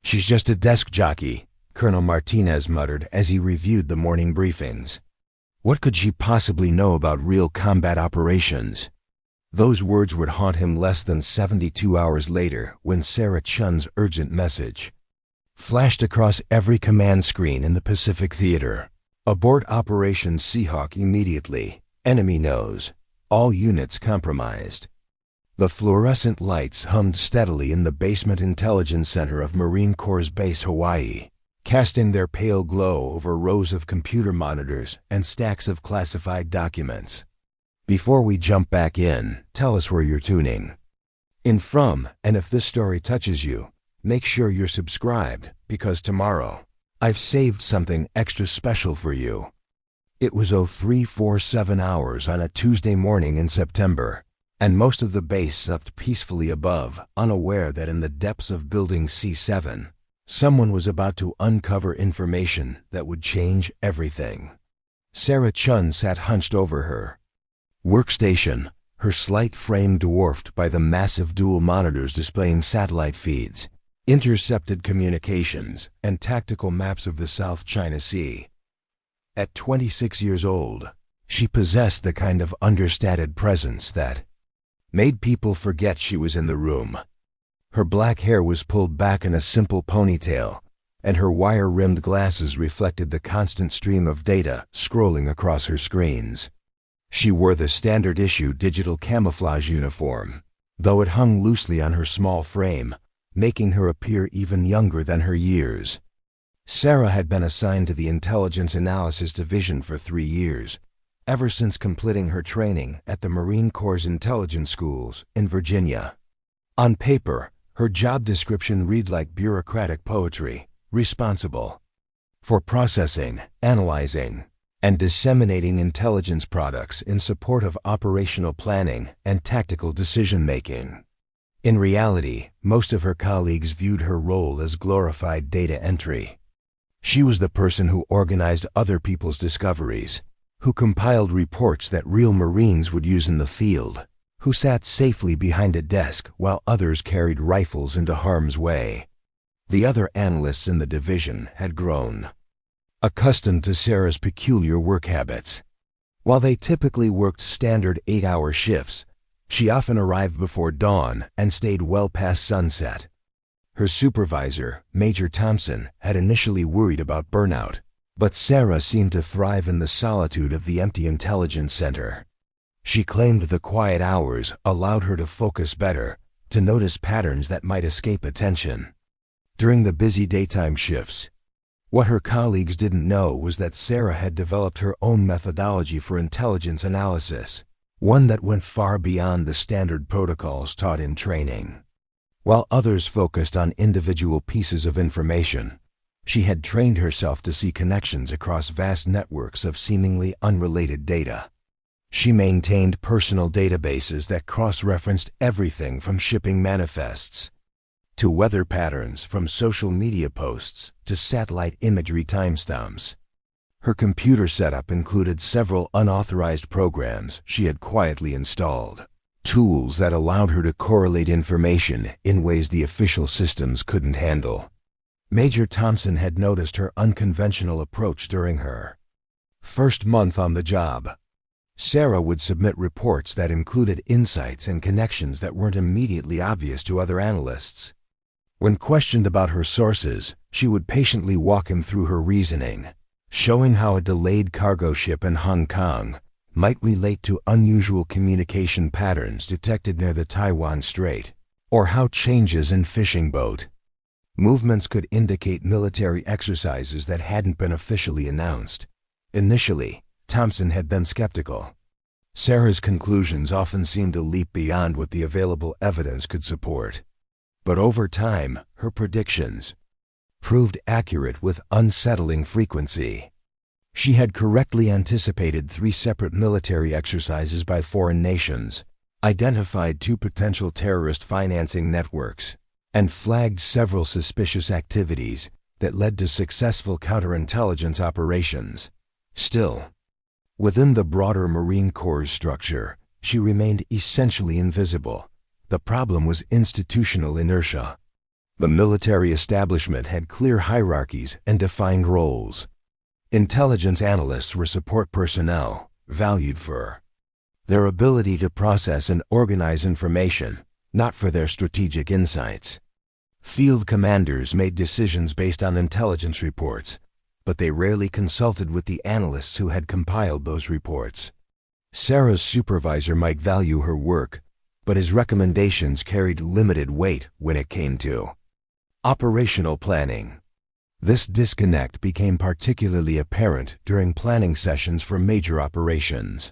"She's just a desk jockey," Colonel Martinez muttered as he reviewed the morning briefings. What could she possibly know about real combat operations? Those words would haunt him less than 72 hours later when Sarah Chen's urgent message flashed across every command screen in the Pacific Theater. "Abort Operation Seahawk immediately. Enemy knows. All units compromised." The fluorescent lights hummed steadily in the basement intelligence center of Marine Corps Base Hawaii, casting their pale glow over rows of computer monitors and stacks of classified documents. Before we jump back in, tell us where you're tuning in from, and if this story touches you, make sure you're subscribed, because tomorrow, I've saved something extra special for you. It was 0347 hours on a Tuesday morning in September, and most of the base slept peacefully above, unaware that in the depths of Building C7, someone was about to uncover information that would change everything. Sarah Chen sat hunched over her workstation, her slight frame dwarfed by the massive dual monitors displaying satellite feeds, intercepted communications, and tactical maps of the South China Sea. At 26 years old, she possessed the kind of understated presence that made people forget she was in the room. Her black hair was pulled back in a simple ponytail, and her wire-rimmed glasses reflected the constant stream of data scrolling across her screens. She wore the standard-issue digital camouflage uniform, though it hung loosely on her small frame, making her appear even younger than her years. Sarah had been assigned to the Intelligence Analysis Division for 3 years, ever since completing her training at the Marine Corps Intelligence Schools in Virginia. On paper, her job description read like bureaucratic poetry, responsible for processing, analyzing, and disseminating intelligence products in support of operational planning and tactical decision-making. In reality, most of her colleagues viewed her role as glorified data entry. She was the person who organized other people's discoveries, who compiled reports that real Marines would use in the field, who sat safely behind a desk while others carried rifles into harm's way. The other analysts in the division had grown accustomed to Sarah's peculiar work habits. While they typically worked standard 8-hour shifts, she often arrived before dawn and stayed well past sunset. Her supervisor, Major Thompson, had initially worried about burnout, but Sarah seemed to thrive in the solitude of the empty intelligence center. She claimed the quiet hours allowed her to focus better, to notice patterns that might escape attention. During the busy daytime shifts, what her colleagues didn't know was that Sarah had developed her own methodology for intelligence analysis, one that went far beyond the standard protocols taught in training. While others focused on individual pieces of information, she had trained herself to see connections across vast networks of seemingly unrelated data. She maintained personal databases that cross-referenced everything from shipping manifests to weather patterns, from social media posts to satellite imagery timestamps. Her computer setup included several unauthorized programs she had quietly installed, tools that allowed her to correlate information in ways the official systems couldn't handle. Major Thompson had noticed her unconventional approach during her first month on the job. Sarah would submit reports that included insights and connections that weren't immediately obvious to other analysts. When questioned about her sources, she would patiently walk him through her reasoning, showing how a delayed cargo ship in Hong Kong might relate to unusual communication patterns detected near the Taiwan Strait, or how changes in fishing boat movements could indicate military exercises that hadn't been officially announced. Initially, Thompson had been skeptical. Sarah's conclusions often seemed to leap beyond what the available evidence could support. But over time, her predictions proved accurate with unsettling frequency. She had correctly anticipated 3 separate military exercises by foreign nations, identified 2 potential terrorist financing networks, and flagged several suspicious activities that led to successful counterintelligence operations. Still, within the broader Marine Corps structure, she remained essentially invisible. The problem was institutional inertia. The military establishment had clear hierarchies and defined roles. Intelligence analysts were support personnel, valued for their ability to process and organize information, not for their strategic insights. Field commanders made decisions based on intelligence reports, but they rarely consulted with the analysts who had compiled those reports. Sarah's supervisor might value her work, but his recommendations carried limited weight when it came to operational planning. This disconnect became particularly apparent during planning sessions for major operations.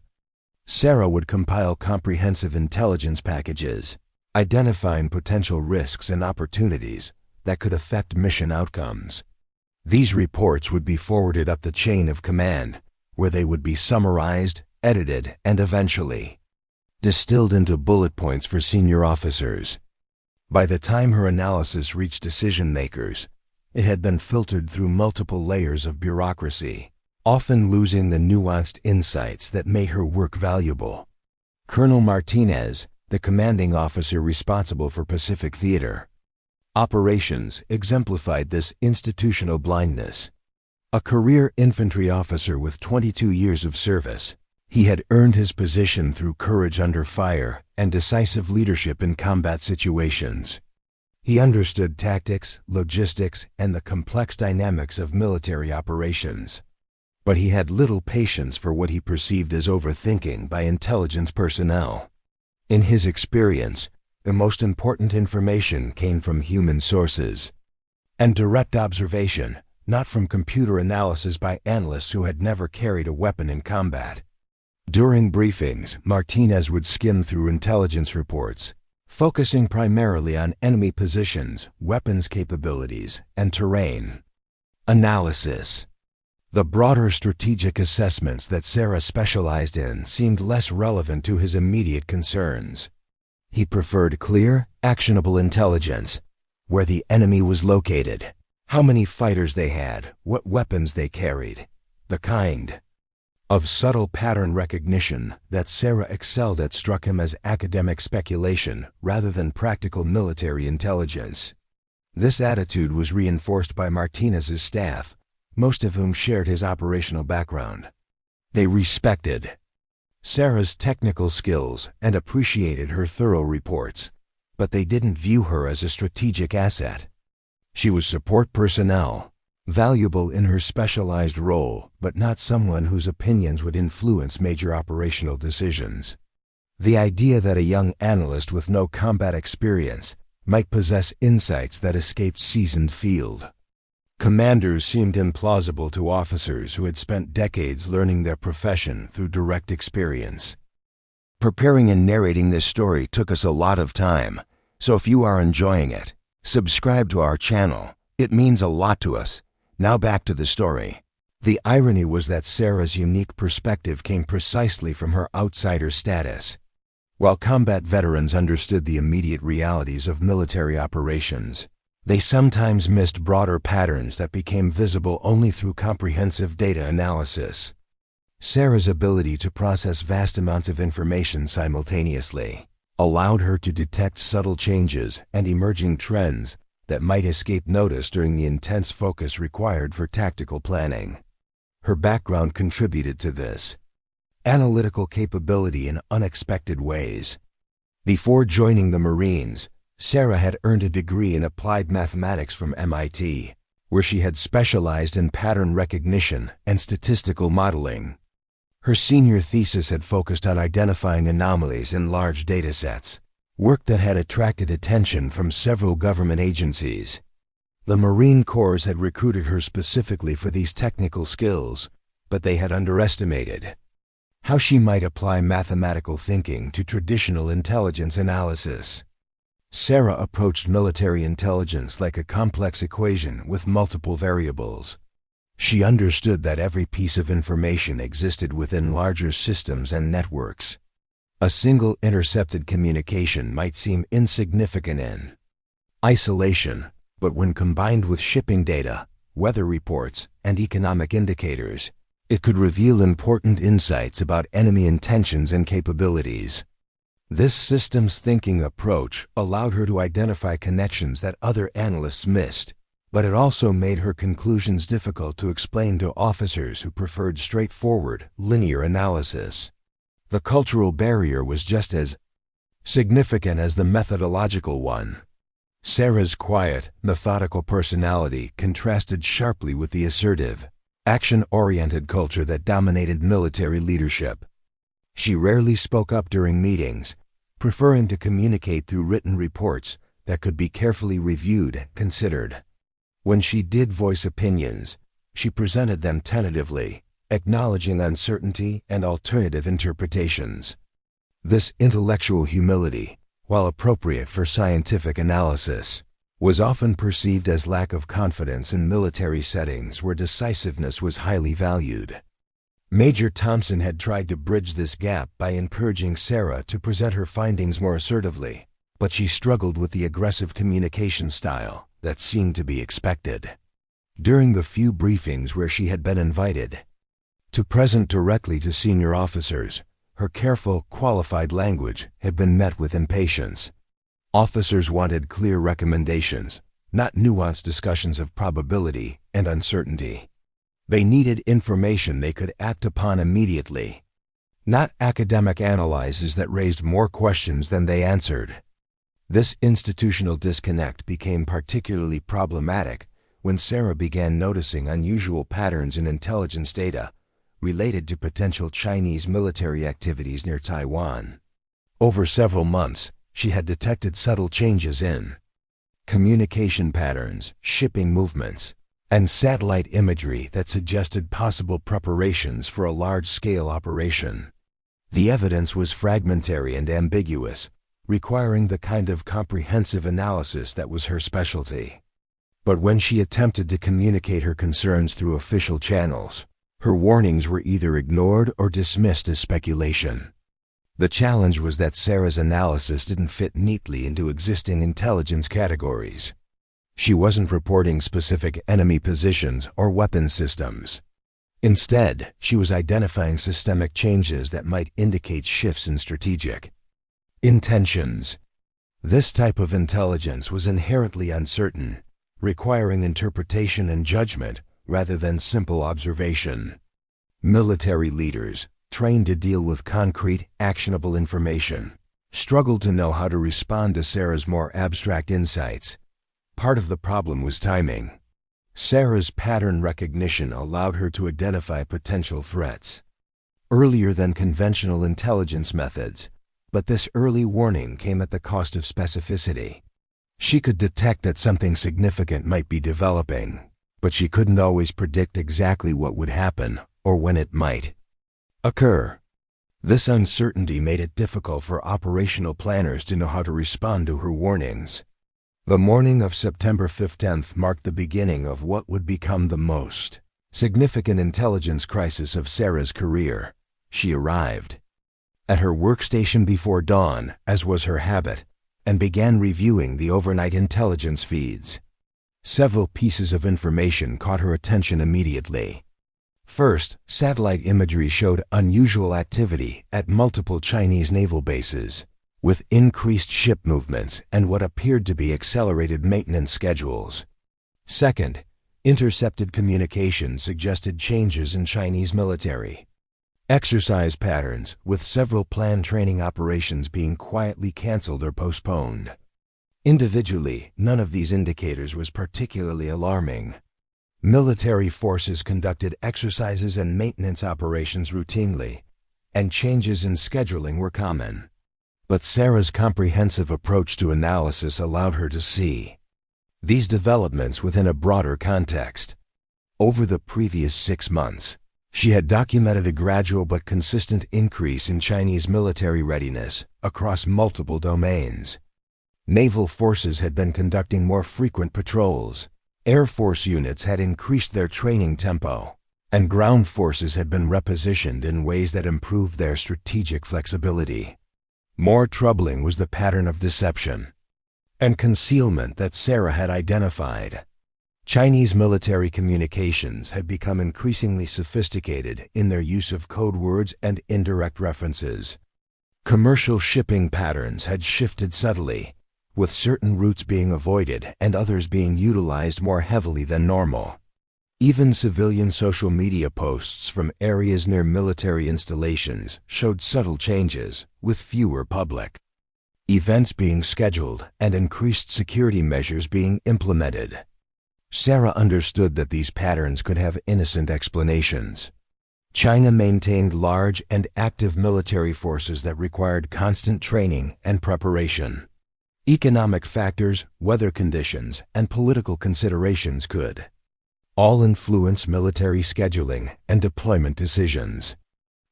Sarah would compile comprehensive intelligence packages, identifying potential risks and opportunities that could affect mission outcomes. These reports would be forwarded up the chain of command, where they would be summarized, edited, and eventually distilled into bullet points for senior officers. By the time her analysis reached decision-makers, it had been filtered through multiple layers of bureaucracy, often losing the nuanced insights that made her work valuable. Colonel Martinez, the commanding officer responsible for Pacific Theater operations, exemplified this institutional blindness. A career infantry officer with 22 years of service, he had earned his position through courage under fire and decisive leadership in combat situations. He understood tactics, logistics, and the complex dynamics of military operations. But he had little patience for what he perceived as overthinking by intelligence personnel. In his experience, the most important information came from human sources and direct observation, not from computer analysis by analysts who had never carried a weapon in combat. During briefings, Martinez would skim through intelligence reports, focusing primarily on enemy positions, weapons capabilities, and terrain analysis. The broader strategic assessments that Sarah specialized in seemed less relevant to his immediate concerns. He preferred clear, actionable intelligence, where the enemy was located, how many fighters they had, what weapons they carried, the kind of subtle pattern recognition that Sarah excelled at struck him as academic speculation rather than practical military intelligence. This attitude was reinforced by Martinez's staff, most of whom shared his operational background. They respected Sarah's technical skills and appreciated her thorough reports, but they didn't view her as a strategic asset. She was support personnel, valuable in her specialized role, but not someone whose opinions would influence major operational decisions. The idea that a young analyst with no combat experience might possess insights that escaped seasoned field commanders seemed implausible to officers who had spent decades learning their profession through direct experience. Preparing and narrating this story took us a lot of time, so if you are enjoying it, subscribe to our channel. It means a lot to us. Now back to the story. The irony was that Sarah's unique perspective came precisely from her outsider status. While combat veterans understood the immediate realities of military operations, they sometimes missed broader patterns that became visible only through comprehensive data analysis. Sarah's ability to process vast amounts of information simultaneously allowed her to detect subtle changes and emerging trends that might escape notice during the intense focus required for tactical planning. Her background contributed to this analytical capability in unexpected ways. Before joining the Marines, Sarah had earned a degree in applied mathematics from MIT, where she had specialized in pattern recognition and statistical modeling. Her senior thesis had focused on identifying anomalies in large datasets, work that had attracted attention from several government agencies. The Marine Corps had recruited her specifically for these technical skills, but they had underestimated how she might apply mathematical thinking to traditional intelligence analysis. Sarah approached military intelligence like a complex equation with multiple variables. She understood that every piece of information existed within larger systems and networks. A single intercepted communication might seem insignificant in isolation, but when combined with shipping data, weather reports, and economic indicators, it could reveal important insights about enemy intentions and capabilities. This systems thinking approach allowed her to identify connections that other analysts missed, but it also made her conclusions difficult to explain to officers who preferred straightforward, linear analysis. The cultural barrier was just as significant as the methodological one. Sarah's quiet, methodical personality contrasted sharply with the assertive, action-oriented culture that dominated military leadership. She rarely spoke up during meetings, preferring to communicate through written reports that could be carefully reviewed and considered. When she did voice opinions, she presented them tentatively, acknowledging uncertainty and alternative interpretations. This intellectual humility, while appropriate for scientific analysis, was often perceived as lack of confidence in military settings where decisiveness was highly valued. Major Thompson had tried to bridge this gap by encouraging Sarah to present her findings more assertively, but she struggled with the aggressive communication style that seemed to be expected. During the few briefings where she had been invited to present directly to senior officers, her careful, qualified language had been met with impatience. Officers wanted clear recommendations, not nuanced discussions of probability and uncertainty. They needed information they could act upon immediately, not academic analyses that raised more questions than they answered. This institutional disconnect became particularly problematic when Sarah began noticing unusual patterns in intelligence data related to potential Chinese military activities near Taiwan. Over several months, she had detected subtle changes in communication patterns, shipping movements, and satellite imagery that suggested possible preparations for a large-scale operation. The evidence was fragmentary and ambiguous, requiring the kind of comprehensive analysis that was her specialty. But when she attempted to communicate her concerns through official channels, her warnings were either ignored or dismissed as speculation. The challenge was that Sarah's analysis didn't fit neatly into existing intelligence categories. She wasn't reporting specific enemy positions or weapon systems. Instead, she was identifying systemic changes that might indicate shifts in strategic intentions. This type of intelligence was inherently uncertain, requiring interpretation and judgment rather than simple observation. Military leaders, trained to deal with concrete, actionable information, struggled to know how to respond to Sarah's more abstract insights. Part of the problem was timing. Sarah's pattern recognition allowed her to identify potential threats earlier than conventional intelligence methods, but this early warning came at the cost of specificity. She could detect that something significant might be developing, but she couldn't always predict exactly what would happen or when it might occur. This uncertainty made it difficult for operational planners to know how to respond to her warnings. The morning of September 15th marked the beginning of what would become the most significant intelligence crisis of Sarah's career. She arrived at her workstation before dawn, as was her habit, and began reviewing the overnight intelligence feeds. Several pieces of information caught her attention immediately. First, satellite imagery showed unusual activity at multiple Chinese naval bases, with increased ship movements and what appeared to be accelerated maintenance schedules. Second, intercepted communication suggested changes in Chinese military exercise patterns, with several planned training operations being quietly canceled or postponed. Individually, none of these indicators was particularly alarming. Military forces conducted exercises and maintenance operations routinely, and changes in scheduling were common. But Sarah's comprehensive approach to analysis allowed her to see these developments within a broader context. Over the previous 6 months, she had documented a gradual but consistent increase in Chinese military readiness across multiple domains. Naval forces had been conducting more frequent patrols, Air Force units had increased their training tempo, and ground forces had been repositioned in ways that improved their strategic flexibility. More troubling was the pattern of deception and concealment that Sarah had identified. Chinese military communications had become increasingly sophisticated in their use of code words and indirect references. Commercial shipping patterns had shifted subtly, with certain routes being avoided and others being utilized more heavily than normal. Even civilian social media posts from areas near military installations showed subtle changes, with fewer public events being scheduled and increased security measures being implemented. Sarah understood that these patterns could have innocent explanations. China maintained large and active military forces that required constant training and preparation. Economic factors, weather conditions, and political considerations could all influence military scheduling and deployment decisions.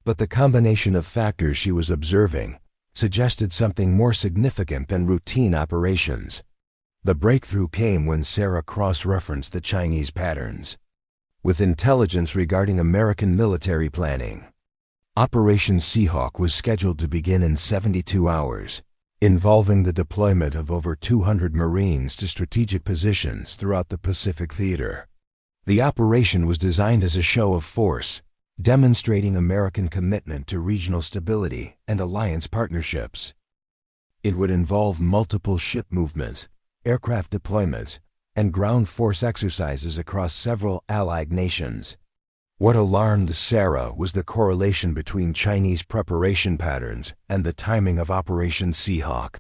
But the combination of factors she was observing suggested something more significant than routine operations. The breakthrough came when Sarah cross-referenced the Chinese patterns with intelligence regarding American military planning. Operation Seahawk was scheduled to begin in 72 hours, involving the deployment of over 200 Marines to strategic positions throughout the Pacific theater. The operation was designed as a show of force, demonstrating American commitment to regional stability and alliance partnerships. It would involve multiple ship movements, aircraft deployments, and ground force exercises across several allied nations. What alarmed Sarah was the correlation between Chinese preparation patterns and the timing of Operation Seahawk.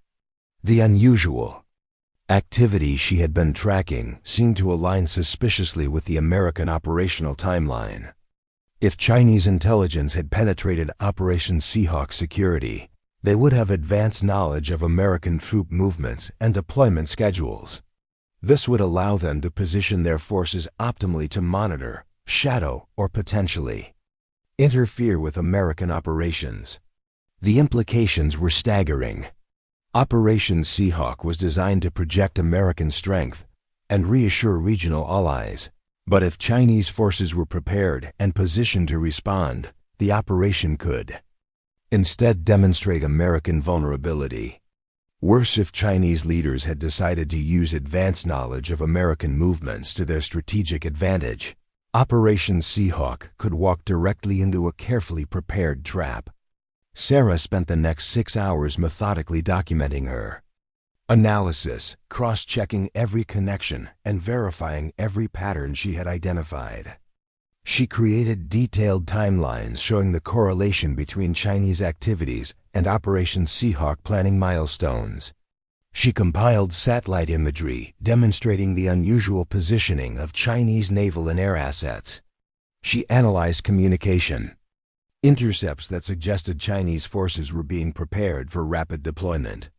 The unusual activity she had been tracking seemed to align suspiciously with the American operational timeline. If Chinese intelligence had penetrated Operation Seahawk security, they would have advanced knowledge of American troop movements and deployment schedules. This would allow them to position their forces optimally to monitor, shadow, or potentially interfere with American operations. The implications were staggering. Operation Seahawk was designed to project American strength and reassure regional allies. But if Chinese forces were prepared and positioned to respond, the operation could instead demonstrate American vulnerability. Worse if Chinese leaders had decided to use advanced knowledge of American movements to their strategic advantage. Operation Seahawk could walk directly into a carefully prepared trap. Sarah spent the next 6 hours methodically documenting her analysis, cross-checking every connection and verifying every pattern she had identified. She created detailed timelines showing the correlation between Chinese activities and Operation Seahawk planning milestones. She compiled satellite imagery demonstrating the unusual positioning of Chinese naval and air assets. She analyzed communication intercepts that suggested Chinese forces were being prepared for rapid deployment.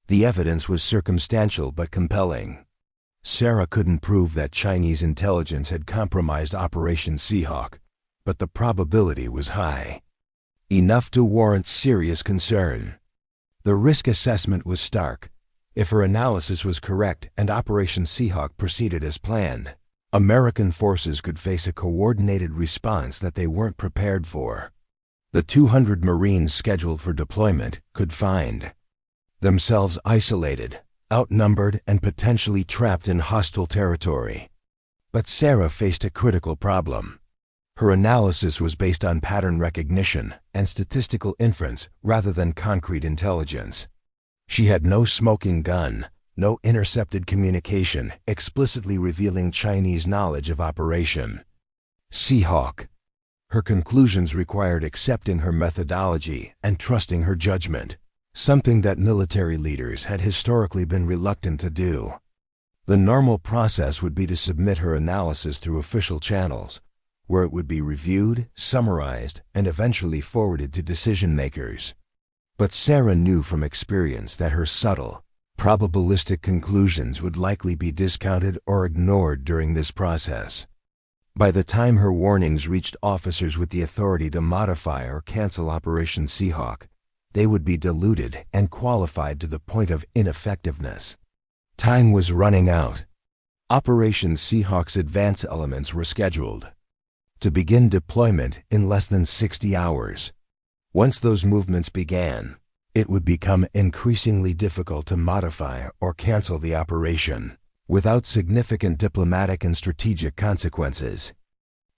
The evidence was circumstantial but compelling. Sarah couldn't prove that Chinese intelligence had compromised Operation Seahawk, but the probability was high, enough to warrant serious concern. The risk assessment was stark. If her analysis was correct and Operation Seahawk proceeded as planned, American forces could face a coordinated response that they weren't prepared for. The 200 Marines scheduled for deployment could find themselves isolated, outnumbered, and potentially trapped in hostile territory. But Sarah faced a critical problem. Her analysis was based on pattern recognition and statistical inference rather than concrete intelligence. She had no smoking gun, no intercepted communication explicitly revealing Chinese knowledge of Operation Seahawk. Her conclusions required accepting her methodology and trusting her judgment, something that military leaders had historically been reluctant to do. The normal process would be to submit her analysis through official channels, where it would be reviewed, summarized, and eventually forwarded to decision-makers. But Sarah knew from experience that her subtle, probabilistic conclusions would likely be discounted or ignored during this process. By the time her warnings reached officers with the authority to modify or cancel Operation Seahawk, they would be diluted and qualified to the point of ineffectiveness. Time was running out. Operation Seahawk's advance elements were scheduled to begin deployment in less than 60 hours. Once those movements began, it would become increasingly difficult to modify or cancel the operation without significant diplomatic and strategic consequences.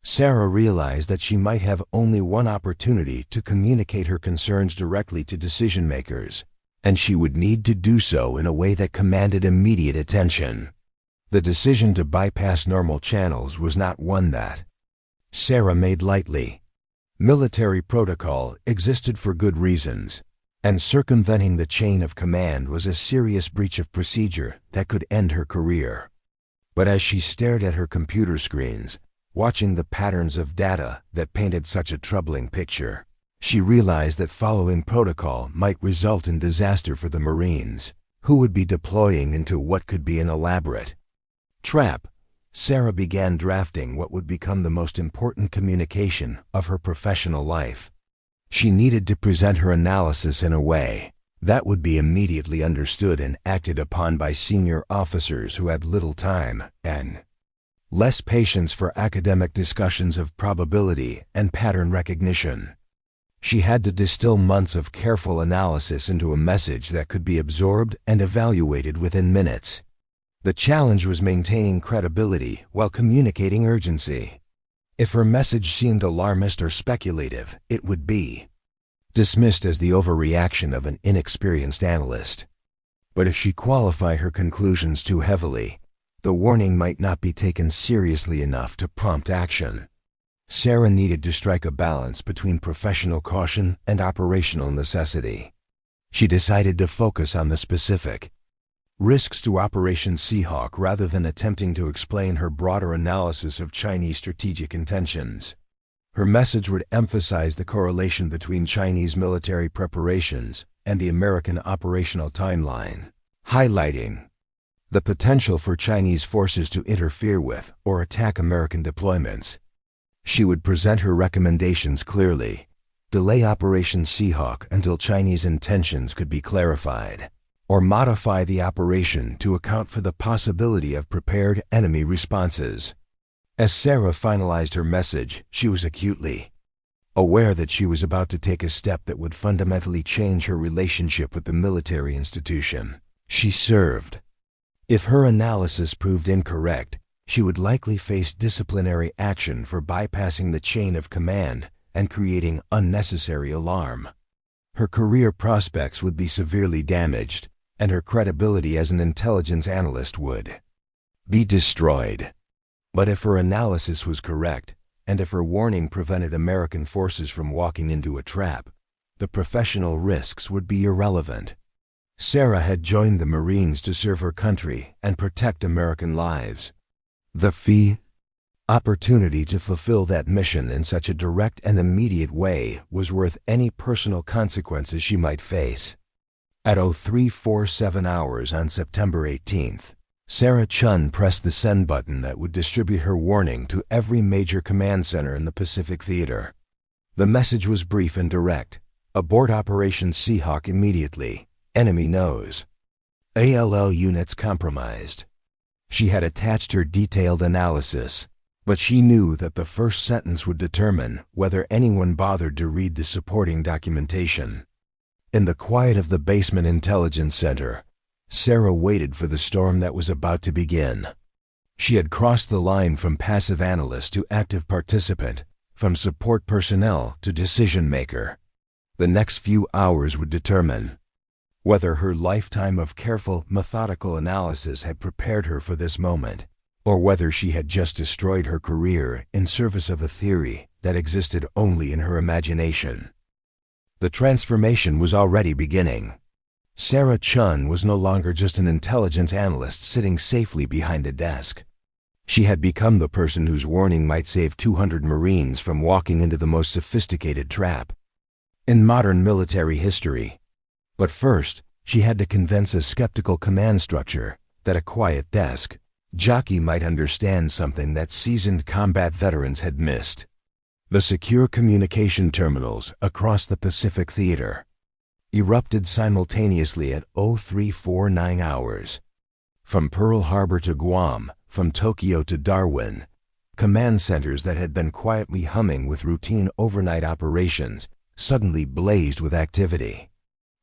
Sarah realized that she might have only one opportunity to communicate her concerns directly to decision-makers, and she would need to do so in a way that commanded immediate attention. The decision to bypass normal channels was not one that Sarah made lightly. Military protocol existed for good reasons, and circumventing the chain of command was a serious breach of procedure that could end her career. But as she stared at her computer screens, watching the patterns of data that painted such a troubling picture, she realized that following protocol might result in disaster for the Marines, who would be deploying into what could be an elaborate trap. Sarah began drafting what would become the most important communication of her professional life. She needed to present her analysis in a way that would be immediately understood and acted upon by senior officers who had little time and less patience for academic discussions of probability and pattern recognition. She had to distill months of careful analysis into a message that could be absorbed and evaluated within minutes. The challenge was maintaining credibility while communicating urgency. If her message seemed alarmist or speculative, it would be dismissed as the overreaction of an inexperienced analyst. But if she qualified her conclusions too heavily, the warning might not be taken seriously enough to prompt action. Sarah needed to strike a balance between professional caution and operational necessity. She decided to focus on the specific risks to Operation Seahawk rather than attempting to explain her broader analysis of Chinese strategic intentions. Her message would emphasize the correlation between Chinese military preparations and the American operational timeline, highlighting the potential for Chinese forces to interfere with or attack American deployments. She would present her recommendations clearly, delay Operation Seahawk until Chinese intentions could be clarified, or modify the operation to account for the possibility of prepared enemy responses. As Sarah finalized her message, she was acutely aware that she was about to take a step that would fundamentally change her relationship with the military institution she served. If her analysis proved incorrect, she would likely face disciplinary action for bypassing the chain of command and creating unnecessary alarm. Her career prospects would be severely damaged, and her credibility as an intelligence analyst would be destroyed. But if her analysis was correct, and if her warning prevented American forces from walking into a trap, the professional risks would be irrelevant. Sarah had joined the Marines to serve her country and protect American lives. The opportunity to fulfill that mission in such a direct and immediate way was worth any personal consequences she might face. At 0347 hours on September 18th, Sarah Chen pressed the send button that would distribute her warning to every major command center in the Pacific Theater. The message was brief and direct. Abort Operation Seahawk immediately. Enemy knows. ALL units compromised. She had attached her detailed analysis, but she knew that the first sentence would determine whether anyone bothered to read the supporting documentation. In the quiet of the basement intelligence center, Sarah waited for the storm that was about to begin. She had crossed the line from passive analyst to active participant, from support personnel to decision maker. The next few hours would determine whether her lifetime of careful, methodical analysis had prepared her for this moment, or whether she had just destroyed her career in service of a theory that existed only in her imagination. The transformation was already beginning. Sarah Chen was no longer just an intelligence analyst sitting safely behind a desk. She had become the person whose warning might save 200 Marines from walking into the most sophisticated trap in modern military history. But first, she had to convince a skeptical command structure that a quiet desk jockey might understand something that seasoned combat veterans had missed. The secure communication terminals across the Pacific Theater erupted simultaneously at 0349 hours. From Pearl Harbor to Guam, from Tokyo to Darwin, command centers that had been quietly humming with routine overnight operations suddenly blazed with activity.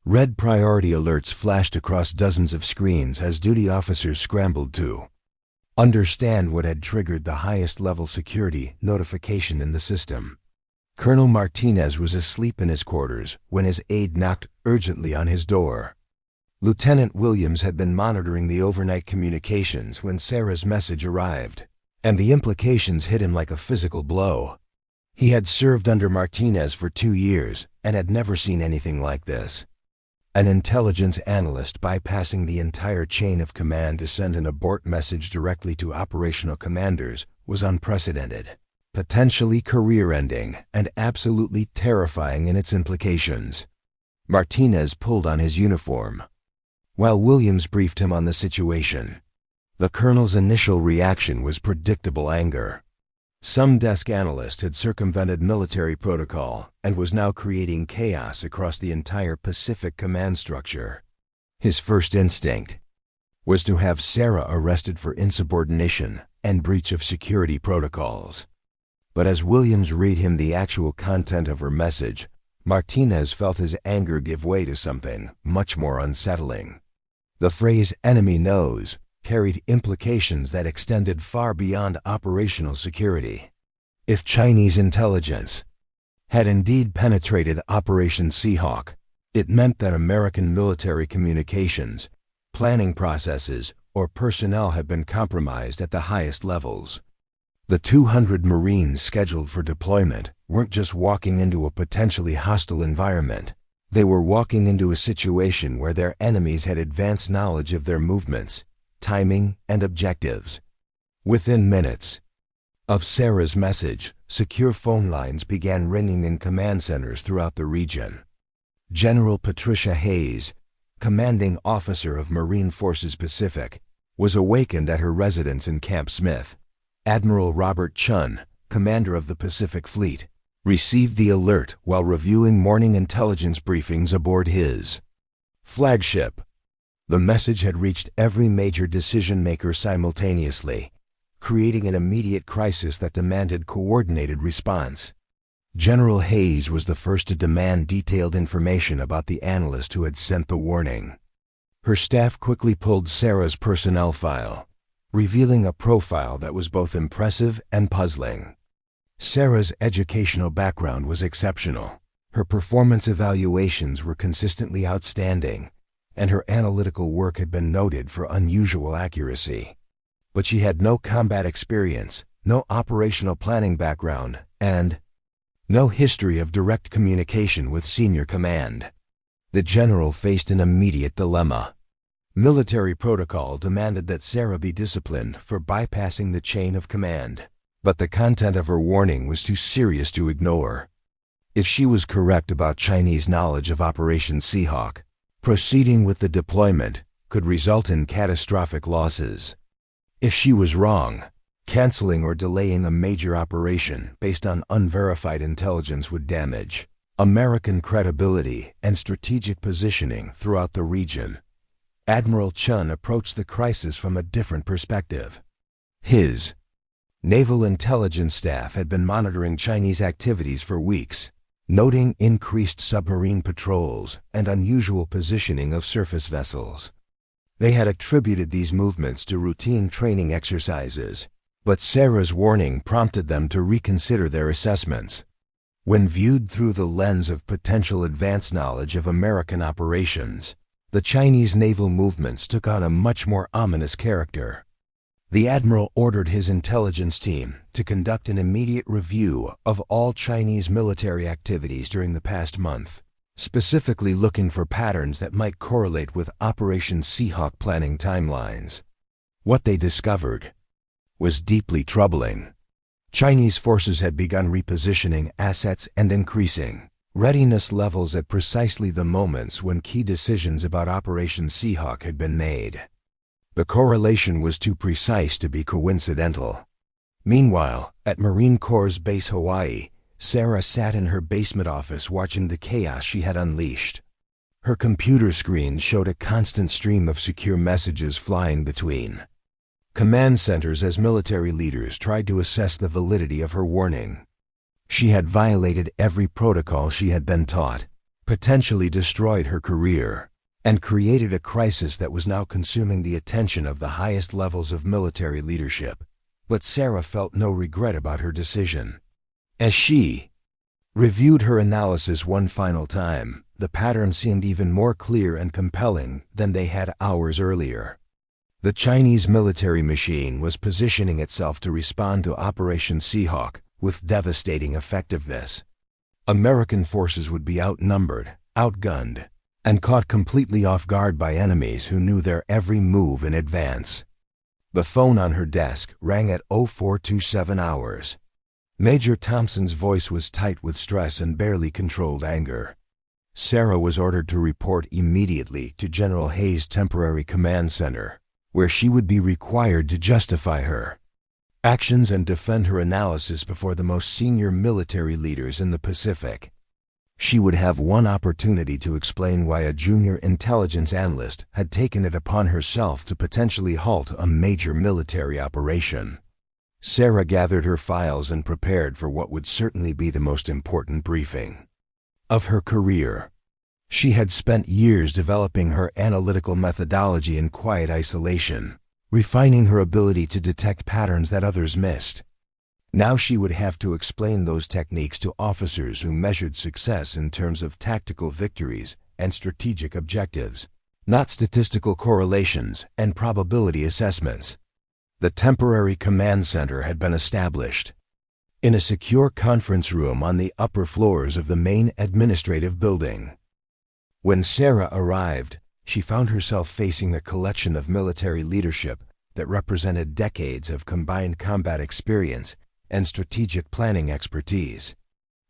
Red priority alerts flashed across dozens of screens as duty officers scrambled to understand what had triggered the highest level security notification in the system. Colonel Martinez was asleep in his quarters when his aide knocked urgently on his door. Lieutenant Williams had been monitoring the overnight communications when Sarah's message arrived, and the implications hit him like a physical blow. He had served under Martinez for 2 years and had never seen anything like this. An intelligence analyst bypassing the entire chain of command to send an abort message directly to operational commanders was unprecedented, potentially career-ending, and absolutely terrifying in its implications. Martinez pulled on his uniform, while Williams briefed him on the situation. The colonel's initial reaction was predictable anger. Some desk analyst had circumvented military protocol and was now creating chaos across the entire Pacific command structure. His first instinct was to have Sarah arrested for insubordination and breach of security protocols. But as Williams read him the actual content of her message, Martinez felt his anger give way to something much more unsettling. The phrase "enemy knows" carried implications that extended far beyond operational security. If Chinese intelligence had indeed penetrated Operation Seahawk, it meant that American military communications, planning processes, or personnel had been compromised at the highest levels. The 200 Marines scheduled for deployment weren't just walking into a potentially hostile environment. They were walking into a situation where their enemies had advanced knowledge of their movements, timing, and objectives. Within minutes of Sarah's message, secure phone lines began ringing in command centers throughout the region. General Patricia Hayes, commanding officer of Marine Forces Pacific, was awakened at her residence in Camp Smith. Admiral Robert Chun, commander of the Pacific Fleet, received the alert while reviewing morning intelligence briefings aboard his flagship. The message had reached every major decision-maker simultaneously, creating an immediate crisis that demanded coordinated response. General Hayes was the first to demand detailed information about the analyst who had sent the warning. Her staff quickly pulled Sarah's personnel file, revealing a profile that was both impressive and puzzling. Sarah's educational background was exceptional. Her performance evaluations were consistently outstanding, and her analytical work had been noted for unusual accuracy. But she had no combat experience, no operational planning background, and no history of direct communication with senior command. The general faced an immediate dilemma. Military protocol demanded that Sarah be disciplined for bypassing the chain of command, but the content of her warning was too serious to ignore. If she was correct about Chinese knowledge of Operation Seahawk, proceeding with the deployment could result in catastrophic losses. If she was wrong, canceling or delaying a major operation based on unverified intelligence would damage American credibility and strategic positioning throughout the region. Admiral Chun approached the crisis from a different perspective. His naval intelligence staff had been monitoring Chinese activities for weeks, noting increased submarine patrols and unusual positioning of surface vessels. They had attributed these movements to routine training exercises, but Sarah's warning prompted them to reconsider their assessments. When viewed through the lens of potential advanced knowledge of American operations, the Chinese naval movements took on a much more ominous character. The admiral ordered his intelligence team to conduct an immediate review of all Chinese military activities during the past month, specifically looking for patterns that might correlate with Operation Seahawk planning timelines. What they discovered was deeply troubling. Chinese forces had begun repositioning assets and increasing readiness levels at precisely the moments when key decisions about Operation Seahawk had been made. The correlation was too precise to be coincidental. Meanwhile, at Marine Corps Base Hawaii, Sarah sat in her basement office watching the chaos she had unleashed. Her computer screen showed a constant stream of secure messages flying between command centers as military leaders tried to assess the validity of her warning. She had violated every protocol she had been taught, potentially destroyed her career, and created a crisis that was now consuming the attention of the highest levels of military leadership. But Sarah felt no regret about her decision. As she reviewed her analysis one final time, the pattern seemed even more clear and compelling than they had hours earlier. The Chinese military machine was positioning itself to respond to Operation Seahawk with devastating effectiveness. American forces would be outnumbered, outgunned, and caught completely off guard by enemies who knew their every move in advance. The phone on her desk rang at 0427 hours. Major Thompson's voice was tight with stress and barely controlled anger. Sarah was ordered to report immediately to General Hayes' temporary command center, where she would be required to justify her actions and defend her analysis before the most senior military leaders in the Pacific. She would have one opportunity to explain why a junior intelligence analyst had taken it upon herself to potentially halt a major military operation. Sarah gathered her files and prepared for what would certainly be the most important briefing of her career. She had spent years developing her analytical methodology in quiet isolation, refining her ability to detect patterns that others missed. Now she would have to explain those techniques to officers who measured success in terms of tactical victories and strategic objectives, not statistical correlations and probability assessments. The temporary command center had been established in a secure conference room on the upper floors of the main administrative building. When Sarah arrived, she found herself facing a collection of military leadership that represented decades of combined combat experience and strategic planning expertise.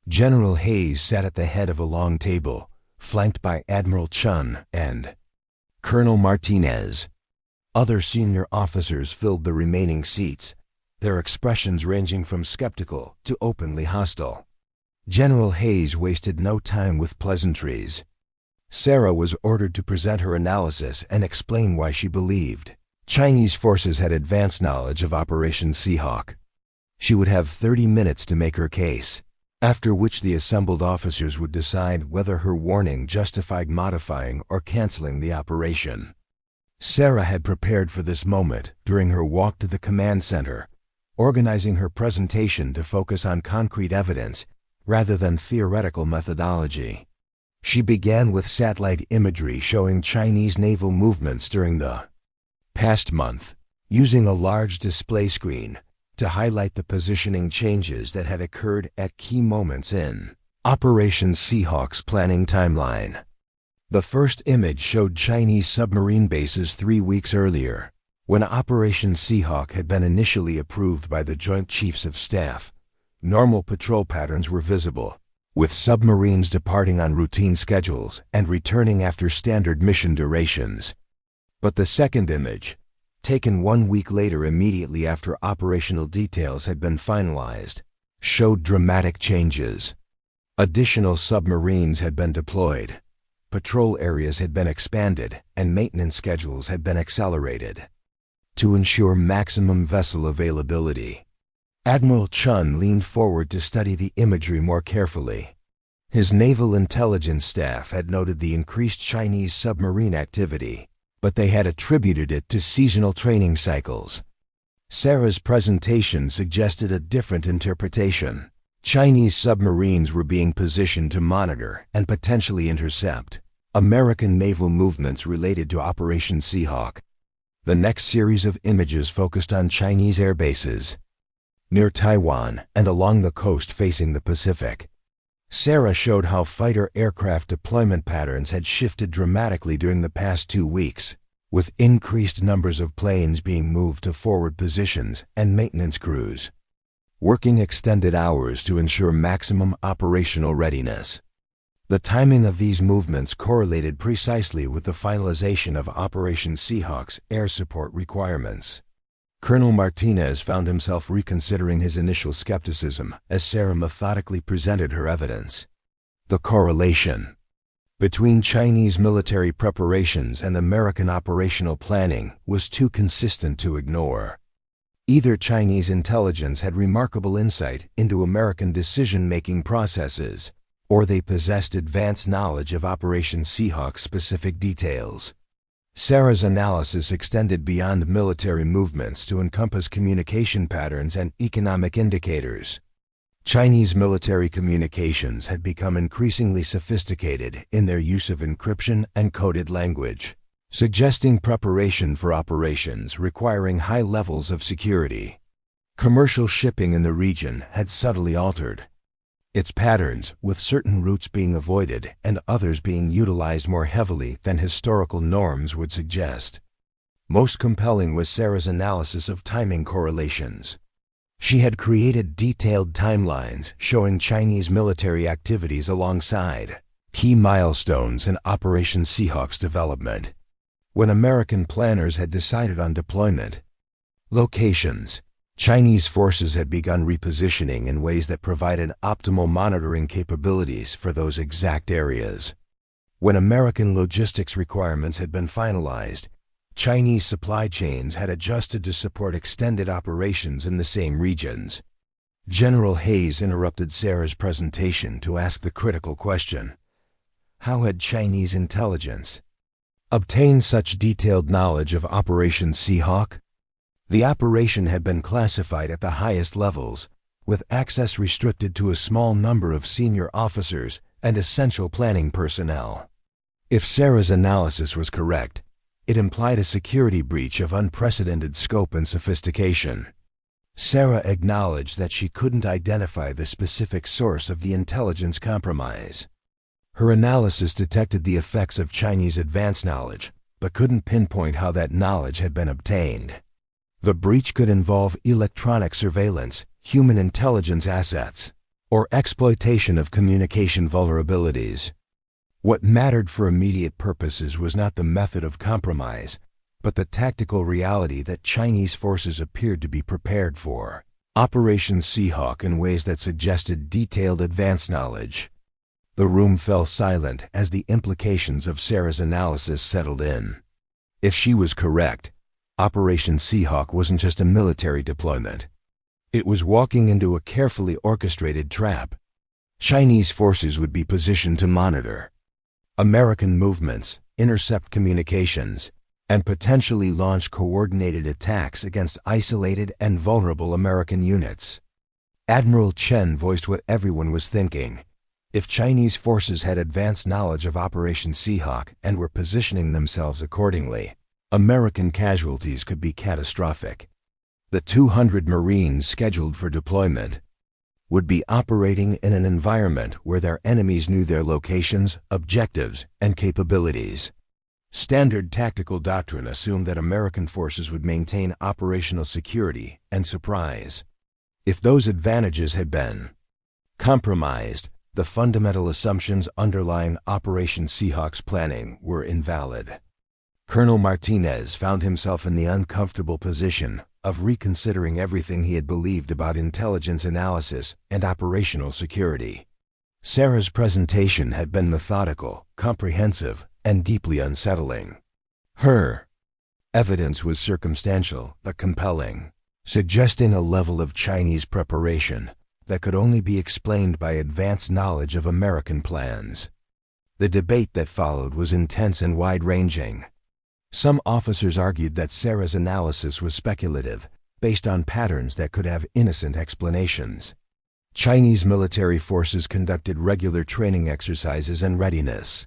General Hayes sat at the head of a long table, flanked by Admiral Chen and Colonel Martinez. Other senior officers filled the remaining seats, their expressions ranging from skeptical to openly hostile. General Hayes wasted no time with pleasantries. Sarah was ordered to present her analysis and explain why she believed Chinese forces had advanced knowledge of Operation Seahawk. She would have 30 minutes to make her case, after which the assembled officers would decide whether her warning justified modifying or canceling the operation. Sarah had prepared for this moment during her walk to the command center, organizing her presentation to focus on concrete evidence rather than theoretical methodology. She began with satellite imagery showing Chinese naval movements during the past month, using a large display screen to highlight the positioning changes that had occurred at key moments in Operation Seahawk's planning timeline. The first image showed Chinese submarine bases 3 weeks earlier, when Operation Seahawk had been initially approved by the Joint Chiefs of Staff. Normal patrol patterns were visible, with submarines departing on routine schedules and returning after standard mission durations. But the second image, taken 1 week later immediately after operational details had been finalized, showed dramatic changes. Additional submarines had been deployed, patrol areas had been expanded, and maintenance schedules had been accelerated to ensure maximum vessel availability. Admiral Chen leaned forward to study the imagery more carefully. His naval intelligence staff had noted the increased Chinese submarine activity, but they had attributed it to seasonal training cycles. Sarah's presentation suggested a different interpretation. Chinese submarines were being positioned to monitor and potentially intercept American naval movements related to Operation Seahawk. The next series of images focused on Chinese air bases near Taiwan and along the coast facing the Pacific. Sarah showed how fighter aircraft deployment patterns had shifted dramatically during the past 2 weeks, with increased numbers of planes being moved to forward positions and maintenance crews working extended hours to ensure maximum operational readiness. The timing of these movements correlated precisely with the finalization of Operation Seahawk's air support requirements. Colonel Martinez found himself reconsidering his initial skepticism as Sarah methodically presented her evidence. The correlation between Chinese military preparations and American operational planning was too consistent to ignore. Either Chinese intelligence had remarkable insight into American decision-making processes, or they possessed advanced knowledge of Operation Seahawk's specific details. Sarah's analysis extended beyond military movements to encompass communication patterns and economic indicators. Chinese military communications had become increasingly sophisticated in their use of encryption and coded language, suggesting preparation for operations requiring high levels of security. Commercial shipping in the region had subtly altered its patterns, with certain routes being avoided and others being utilized more heavily than historical norms would suggest. Most compelling was Sarah's analysis of timing correlations. She had created detailed timelines showing Chinese military activities alongside key milestones in Operation Seahawk's development. When American planners had decided on deployment locations, Chinese forces had begun repositioning in ways that provided optimal monitoring capabilities for those exact areas. When American logistics requirements had been finalized, Chinese supply chains had adjusted to support extended operations in the same regions. General Hayes interrupted Sarah's presentation to ask the critical question: how had Chinese intelligence obtained such detailed knowledge of Operation Seahawk? The operation had been classified at the highest levels, with access restricted to a small number of senior officers and essential planning personnel. If Sarah's analysis was correct, it implied a security breach of unprecedented scope and sophistication. Sarah acknowledged that she couldn't identify the specific source of the intelligence compromise. Her analysis detected the effects of Chinese advance knowledge, but couldn't pinpoint how that knowledge had been obtained. The breach could involve electronic surveillance, human intelligence assets, or exploitation of communication vulnerabilities. What mattered for immediate purposes was not the method of compromise, but the tactical reality that Chinese forces appeared to be prepared for Operation Seahawk in ways that suggested detailed advance knowledge. The room fell silent as the implications of Sarah's analysis settled in. If she was correct, Operation Seahawk wasn't just a military deployment. It was walking into a carefully orchestrated trap. Chinese forces would be positioned to monitor American movements, intercept communications, and potentially launch coordinated attacks against isolated and vulnerable American units. Admiral Chen voiced what everyone was thinking. If Chinese forces had advanced knowledge of Operation Seahawk and were positioning themselves accordingly, American casualties could be catastrophic. The 200 Marines scheduled for deployment would be operating in an environment where their enemies knew their locations, objectives, and capabilities. Standard tactical doctrine assumed that American forces would maintain operational security and surprise. If those advantages had been compromised, the fundamental assumptions underlying Operation Seahawk's planning were invalid. Colonel Martinez found himself in the uncomfortable position of reconsidering everything he had believed about intelligence analysis and operational security. Sarah's presentation had been methodical, comprehensive, and deeply unsettling. Her evidence was circumstantial but compelling, suggesting a level of Chinese preparation that could only be explained by advanced knowledge of American plans. The debate that followed was intense and wide-ranging. Some officers argued that Sarah's analysis was speculative, based on patterns that could have innocent explanations. Chinese military forces conducted regular training exercises and readiness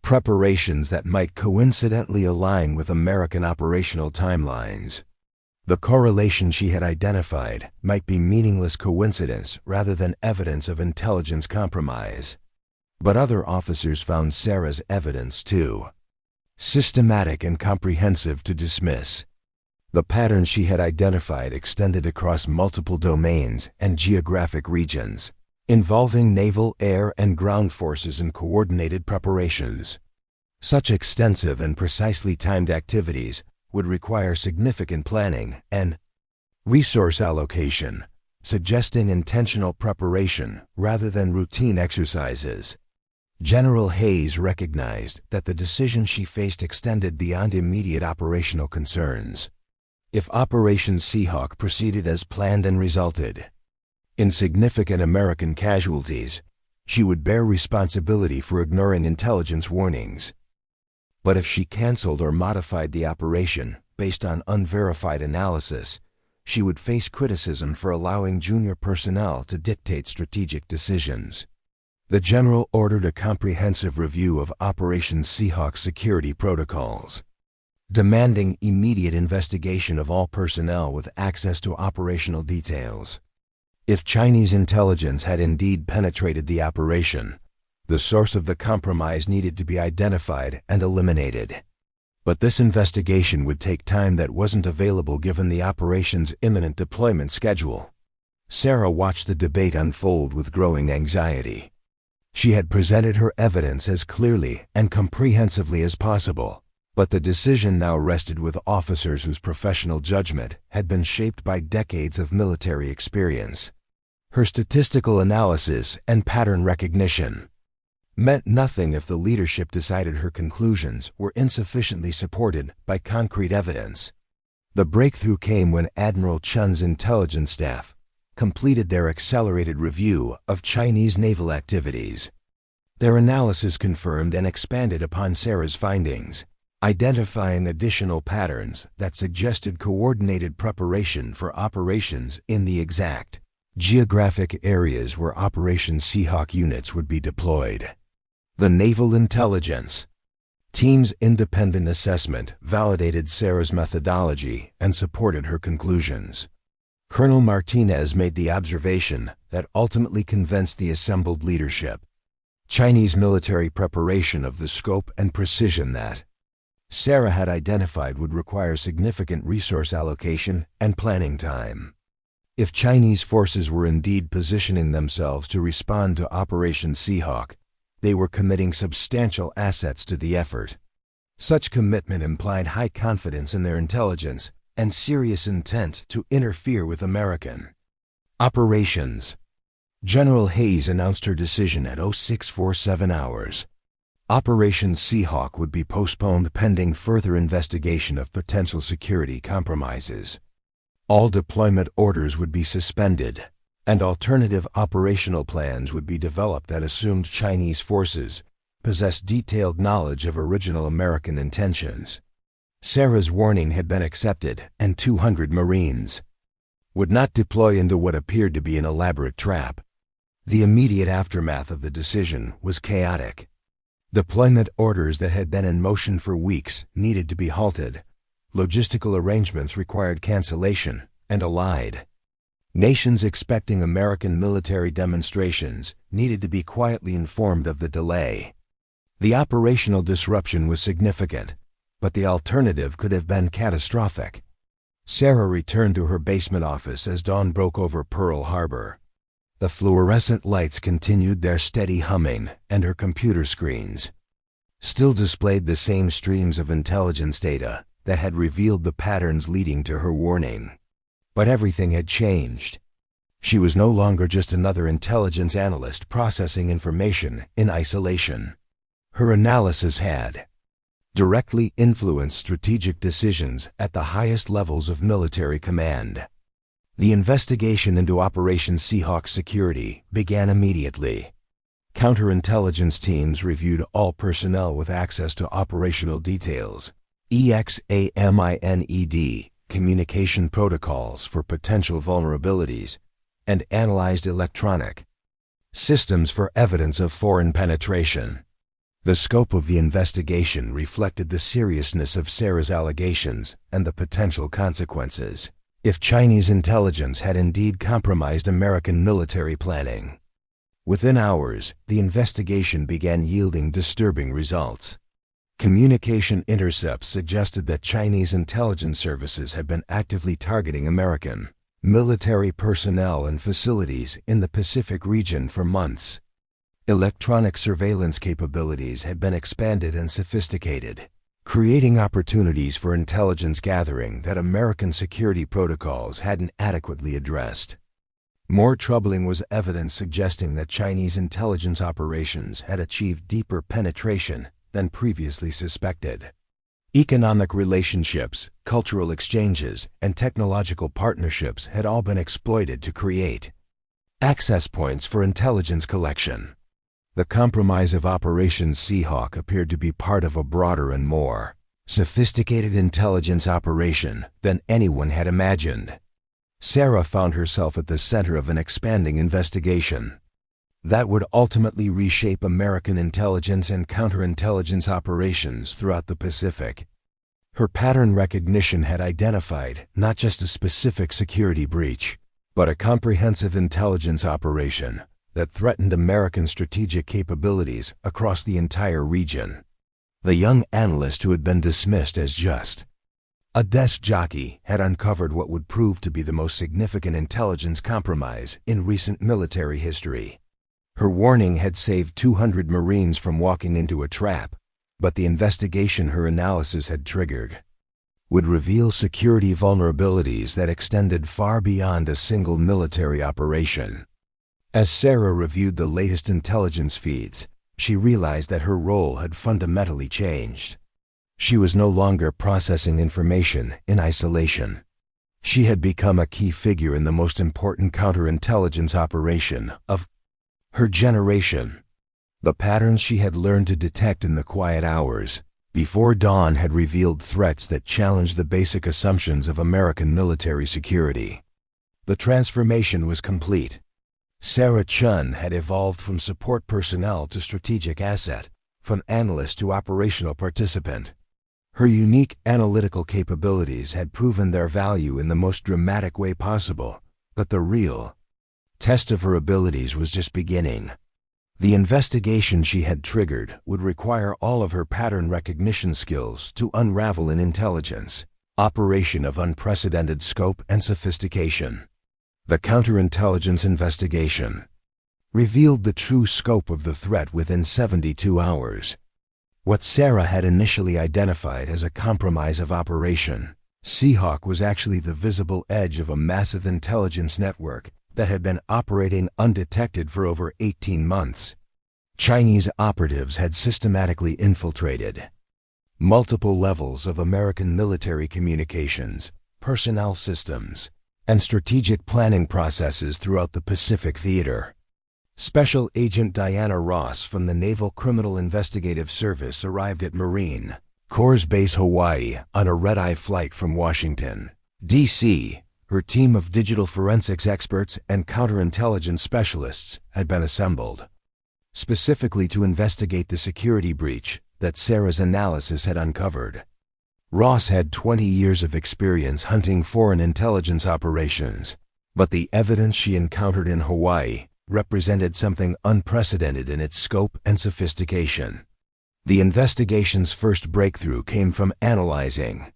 preparations that might coincidentally align with American operational timelines. The correlation she had identified might be meaningless coincidence rather than evidence of intelligence compromise. But other officers found Sarah's evidence too systematic and comprehensive to dismiss. The patterns she had identified extended across multiple domains and geographic regions, involving naval, air, and ground forces in coordinated preparations. Such extensive and precisely timed activities would require significant planning and resource allocation, suggesting intentional preparation rather than routine exercises. General Hayes recognized that the decision she faced extended beyond immediate operational concerns. If Operation Seahawk proceeded as planned and resulted in significant American casualties, She would bear responsibility for ignoring intelligence warnings. But if she canceled or modified the operation based on unverified analysis, she would face criticism for allowing junior personnel to dictate strategic decisions. The General ordered a comprehensive review of Operation Seahawk security protocols, demanding immediate investigation of all personnel with access to operational details. If Chinese intelligence had indeed penetrated the operation, the source of the compromise needed to be identified and eliminated. But this investigation would take time that wasn't available given the operation's imminent deployment schedule. Sarah watched the debate unfold with growing anxiety. She had presented her evidence as clearly and comprehensively as possible, but the decision now rested with officers whose professional judgment had been shaped by decades of military experience. Her statistical analysis and pattern recognition meant nothing if the leadership decided her conclusions were insufficiently supported by concrete evidence. The breakthrough came when Admiral Chen's intelligence staff completed their accelerated review of Chinese naval activities. Their analysis confirmed and expanded upon Sarah's findings, identifying additional patterns that suggested coordinated preparation for operations in the exact geographic areas where Operation Seahawk units would be deployed. The Naval Intelligence Team's independent assessment validated Sarah's methodology and supported her conclusions. Colonel Martinez made the observation that ultimately convinced the assembled leadership. Chinese military preparation of the scope and precision that Sarah had identified would require significant resource allocation and planning time. If Chinese forces were indeed positioning themselves to respond to Operation Seahawk, they were committing substantial assets to the effort. Such commitment implied high confidence in their intelligence and serious intent to interfere with American operations. General Hayes announced her decision at 0647 hours. Operation Seahawk would be postponed pending further investigation of potential security compromises. All deployment orders would be suspended, and alternative operational plans would be developed that assumed Chinese forces possessed detailed knowledge of original American intentions. Sarah's warning had been accepted, and 200 Marines would not deploy into what appeared to be an elaborate trap. The immediate aftermath of the decision was chaotic. Deployment orders that had been in motion for weeks needed to be halted. Logistical arrangements required cancellation and allied nations expecting American military demonstrations needed to be quietly informed of the delay. The operational disruption was significant, but the alternative could have been catastrophic. Sarah returned to her basement office as dawn broke over Pearl Harbor. The fluorescent lights continued their steady humming, and her computer screens still displayed the same streams of intelligence data that had revealed the patterns leading to her warning. But everything had changed. She was no longer just another intelligence analyst processing information in isolation. Her analysis had directly influenced strategic decisions at the highest levels of military command. The investigation into Operation Seahawk security began immediately. Counterintelligence teams reviewed all personnel with access to operational details, EXAMINED, communication protocols for potential vulnerabilities, and analyzed electronic systems for evidence of foreign penetration. The scope of the investigation reflected the seriousness of Sarah's allegations and the potential consequences if Chinese intelligence had indeed compromised American military planning. Within hours, the investigation began yielding disturbing results. Communication intercepts suggested that Chinese intelligence services had been actively targeting American military personnel and facilities in the Pacific region for months. Electronic surveillance capabilities had been expanded and sophisticated, creating opportunities for intelligence gathering that American security protocols hadn't adequately addressed. More troubling was evidence suggesting that Chinese intelligence operations had achieved deeper penetration than previously suspected. Economic relationships, cultural exchanges, and technological partnerships had all been exploited to create access points for intelligence collection. The compromise of Operation Seahawk appeared to be part of a broader and more sophisticated intelligence operation than anyone had imagined. Sarah found herself at the center of an expanding investigation that would ultimately reshape American intelligence and counterintelligence operations throughout the Pacific. Her pattern recognition had identified not just a specific security breach, but a comprehensive intelligence operation that threatened American strategic capabilities across the entire region. The young analyst who had been dismissed as just a desk jockey had uncovered what would prove to be the most significant intelligence compromise in recent military history. Her warning had saved 200 Marines from walking into a trap, but the investigation her analysis had triggered would reveal security vulnerabilities that extended far beyond a single military operation. As Sarah reviewed the latest intelligence feeds, she realized that her role had fundamentally changed. She was no longer processing information in isolation. She had become a key figure in the most important counterintelligence operation of her generation. The patterns she had learned to detect in the quiet hours before dawn had revealed threats that challenged the basic assumptions of American military security. The transformation was complete. Sarah Chen had evolved from support personnel to strategic asset, from analyst to operational participant. Her unique analytical capabilities had proven their value in the most dramatic way possible, but the real test of her abilities was just beginning. The investigation she had triggered would require all of her pattern recognition skills to unravel an intelligence operation of unprecedented scope and sophistication. The counterintelligence investigation revealed the true scope of the threat within 72 hours. What Sarah had initially identified as a compromise of Operation Seahawk was actually the visible edge of a massive intelligence network that had been operating undetected for over 18 months. Chinese operatives had systematically infiltrated multiple levels of American military communications, personnel systems, and strategic planning processes throughout the Pacific theater. Special Agent Diana Ross from the Naval Criminal Investigative Service arrived at Marine Corps Base Hawaii on a red-eye flight from Washington, D.C. Her team of digital forensics experts and counterintelligence specialists had been assembled specifically to investigate the security breach that Sarah's analysis had uncovered. Ross had 20 years of experience hunting foreign intelligence operations, but the evidence she encountered in Hawaii represented something unprecedented in its scope and sophistication. The investigation's first breakthrough came from analyzing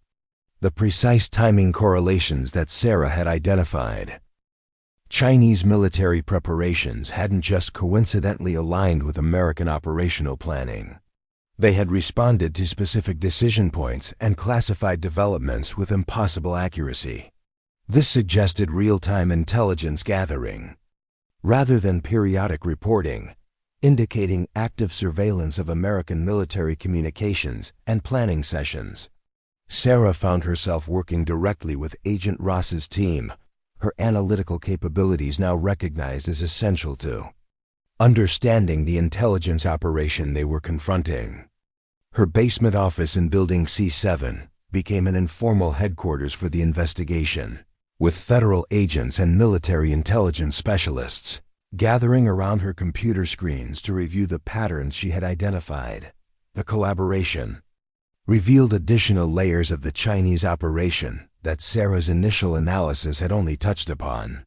the precise timing correlations that Sarah had identified. Chinese military preparations hadn't just coincidentally aligned with American operational planning. They had responded to specific decision points and classified developments with impossible accuracy. This suggested real-time intelligence gathering, rather than periodic reporting, indicating active surveillance of American military communications and planning sessions. Sarah found herself working directly with Agent Ross's team, her analytical capabilities now recognized as essential to understanding the intelligence operation they were confronting. Her basement office in Building C7 became an informal headquarters for the investigation, with federal agents and military intelligence specialists gathering around her computer screens to review the patterns she had identified. The collaboration revealed additional layers of the Chinese operation that Sarah's initial analysis had only touched upon.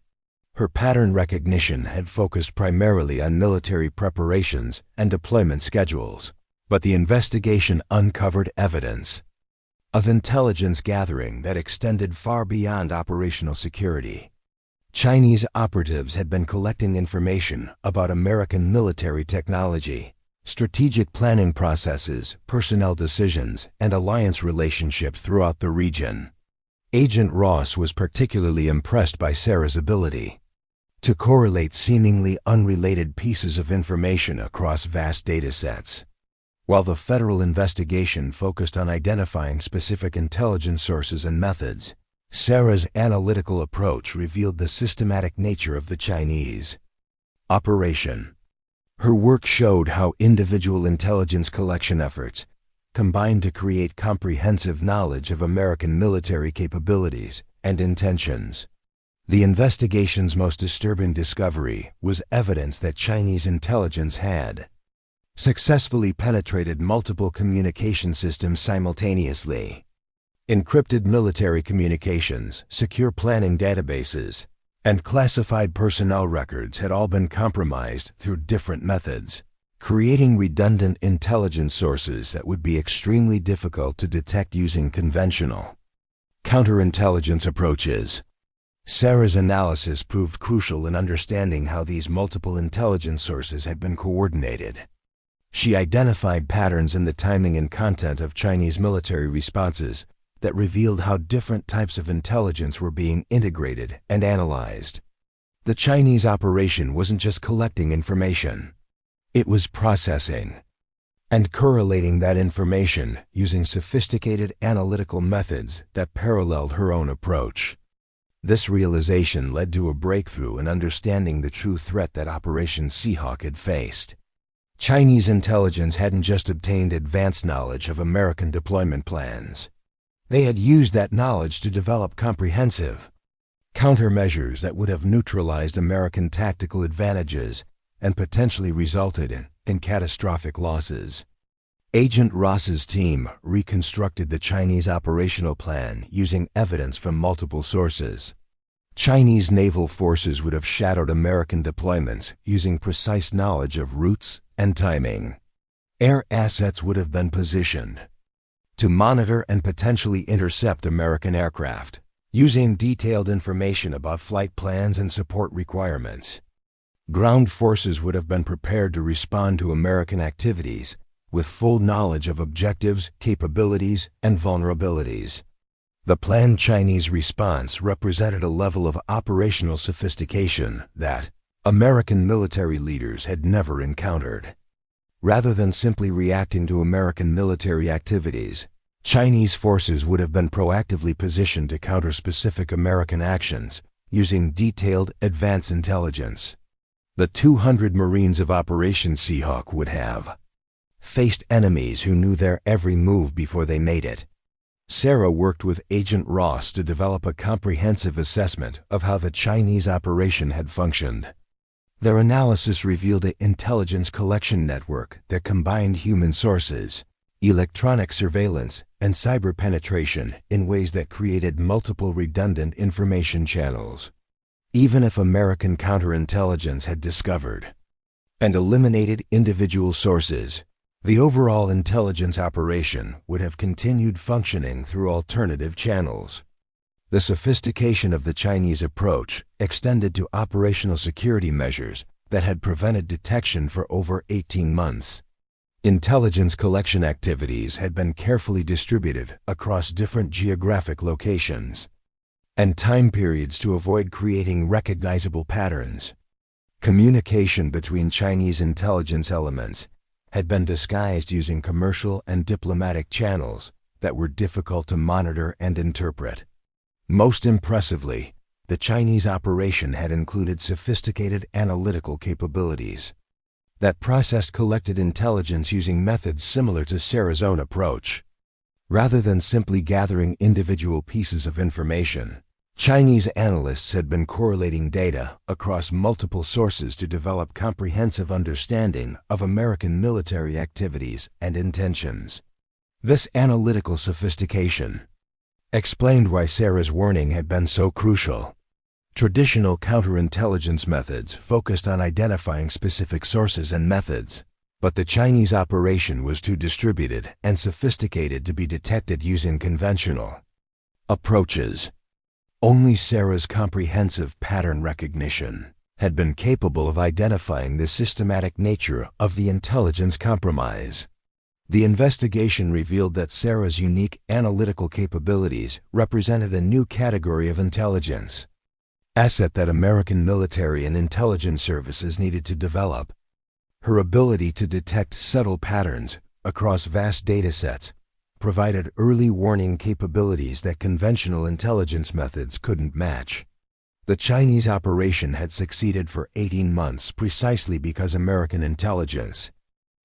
Her pattern recognition had focused primarily on military preparations and deployment schedules, but the investigation uncovered evidence of intelligence gathering that extended far beyond operational security. Chinese operatives had been collecting information about American military technology, strategic planning processes, personnel decisions, and alliance relationships throughout the region. Agent Ross was particularly impressed by Sarah's ability to correlate seemingly unrelated pieces of information across vast data sets. While the federal investigation focused on identifying specific intelligence sources and methods, Sarah's analytical approach revealed the systematic nature of the Chinese operation. Her work showed how individual intelligence collection efforts combined to create comprehensive knowledge of American military capabilities and intentions. The investigation's most disturbing discovery was evidence that Chinese intelligence had successfully penetrated multiple communication systems simultaneously. Encrypted military communications, secure planning databases, and classified personnel records had all been compromised through different methods, creating redundant intelligence sources that would be extremely difficult to detect using conventional counterintelligence approaches. Sarah's analysis proved crucial in understanding how these multiple intelligence sources had been coordinated. She identified patterns in the timing and content of Chinese military responses that revealed how different types of intelligence were being integrated and analyzed. The Chinese operation wasn't just collecting information. It was processing and correlating that information using sophisticated analytical methods that paralleled her own approach. This realization led to a breakthrough in understanding the true threat that Operation Seahawk had faced. Chinese intelligence hadn't just obtained advanced knowledge of American deployment plans. They had used that knowledge to develop comprehensive countermeasures that would have neutralized American tactical advantages and potentially resulted in catastrophic losses. Agent Ross's team reconstructed the Chinese operational plan using evidence from multiple sources. Chinese naval forces would have shadowed American deployments using precise knowledge of routes and timing. Air assets would have been positioned to monitor and potentially intercept American aircraft, using detailed information about flight plans and support requirements. Ground forces would have been prepared to respond to American activities with full knowledge of objectives, capabilities, and vulnerabilities. The planned Chinese response represented a level of operational sophistication that American military leaders had never encountered. Rather than simply reacting to American military activities, Chinese forces would have been proactively positioned to counter specific American actions using detailed advance intelligence. The 200 Marines of Operation Seahawk would have faced enemies who knew their every move before they made it. Sarah worked with Agent Ross to develop a comprehensive assessment of how the Chinese operation had functioned. Their analysis revealed an intelligence collection network that combined human sources, electronic surveillance, and cyber penetration in ways that created multiple redundant information channels. Even if American counterintelligence had discovered and eliminated individual sources, the overall intelligence operation would have continued functioning through alternative channels. The sophistication of the Chinese approach extended to operational security measures that had prevented detection for over 18 months. Intelligence collection activities had been carefully distributed across different geographic locations and time periods to avoid creating recognizable patterns. Communication between Chinese intelligence elements had been disguised using commercial and diplomatic channels that were difficult to monitor and interpret. Most impressively, the Chinese operation had included sophisticated analytical capabilities that processed collected intelligence using methods similar to Sarah's own approach. Rather than simply gathering individual pieces of information, Chinese analysts had been correlating data across multiple sources to develop comprehensive understanding of American military activities and intentions. This analytical sophistication explained why Sarah's warning had been so crucial. Traditional counterintelligence methods focused on identifying specific sources and methods, but the Chinese operation was too distributed and sophisticated to be detected using conventional approaches. Only Sarah's comprehensive pattern recognition had been capable of identifying the systematic nature of the intelligence compromise. The investigation revealed that Sarah's unique analytical capabilities represented a new category of intelligence asset that American military and intelligence services needed to develop. Her ability to detect subtle patterns across vast datasets provided early warning capabilities that conventional intelligence methods couldn't match. The Chinese operation had succeeded for 18 months precisely because American intelligence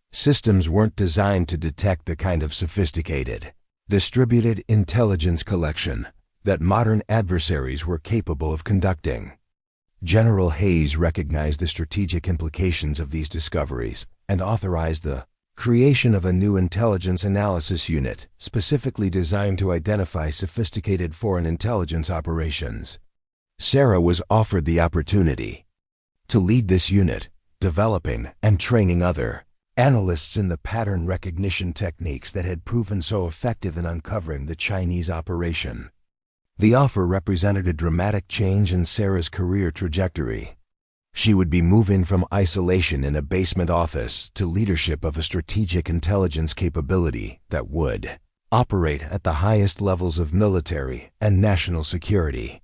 systems weren't designed to detect the kind of sophisticated, distributed intelligence collection that modern adversaries were capable of conducting. General Hayes recognized the strategic implications of these discoveries and authorized the creation of a new intelligence analysis unit specifically designed to identify sophisticated foreign intelligence operations. Sarah was offered the opportunity to lead this unit, developing and training other analysts in the pattern recognition techniques that had proven so effective in uncovering the Chinese operation. The offer represented a dramatic change in Sarah's career trajectory. She would be moving from isolation in a basement office to leadership of a strategic intelligence capability that would operate at the highest levels of military and national security.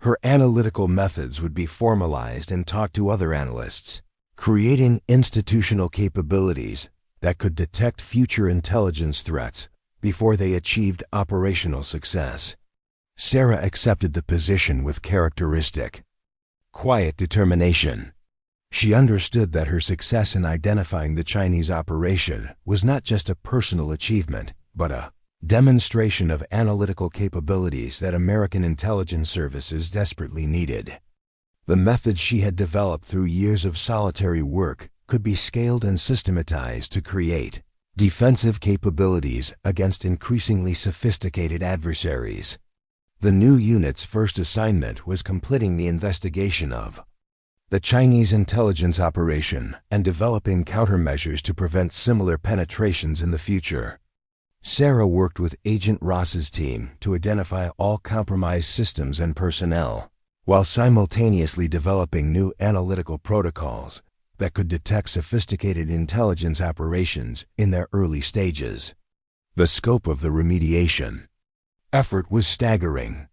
Her analytical methods would be formalized and taught to other analysts, creating institutional capabilities that could detect future intelligence threats before they achieved operational success. Sarah accepted the position with characteristic, quiet determination. She understood that her success in identifying the Chinese operation was not just a personal achievement, but a demonstration of analytical capabilities that American intelligence services desperately needed. The methods she had developed through years of solitary work could be scaled and systematized to create defensive capabilities against increasingly sophisticated adversaries. The new unit's first assignment was completing the investigation of the Chinese intelligence operation and developing countermeasures to prevent similar penetrations in the future. Sarah worked with Agent Ross's team to identify all compromised systems and personnel, while simultaneously developing new analytical protocols that could detect sophisticated intelligence operations in their early stages. The scope of the remediation effort was staggering.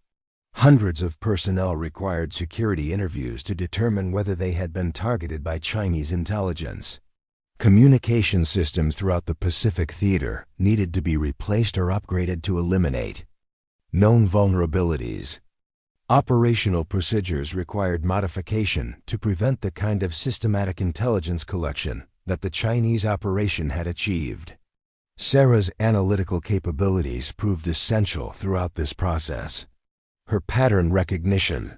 Hundreds of personnel required security interviews to determine whether they had been targeted by Chinese intelligence. Communication systems throughout the Pacific Theater needed to be replaced or upgraded to eliminate known vulnerabilities. Operational procedures required modification to prevent the kind of systematic intelligence collection that the Chinese operation had achieved. Sarah's analytical capabilities proved essential throughout this process. Her pattern recognition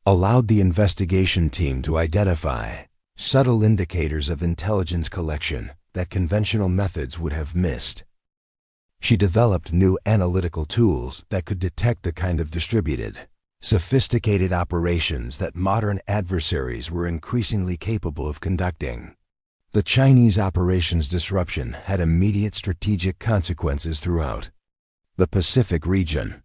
allowed the investigation team to identify subtle indicators of intelligence collection that conventional methods would have missed. She developed new analytical tools that could detect the kind of distributed, sophisticated operations that modern adversaries were increasingly capable of conducting. The Chinese operations disruption had immediate strategic consequences throughout the Pacific region.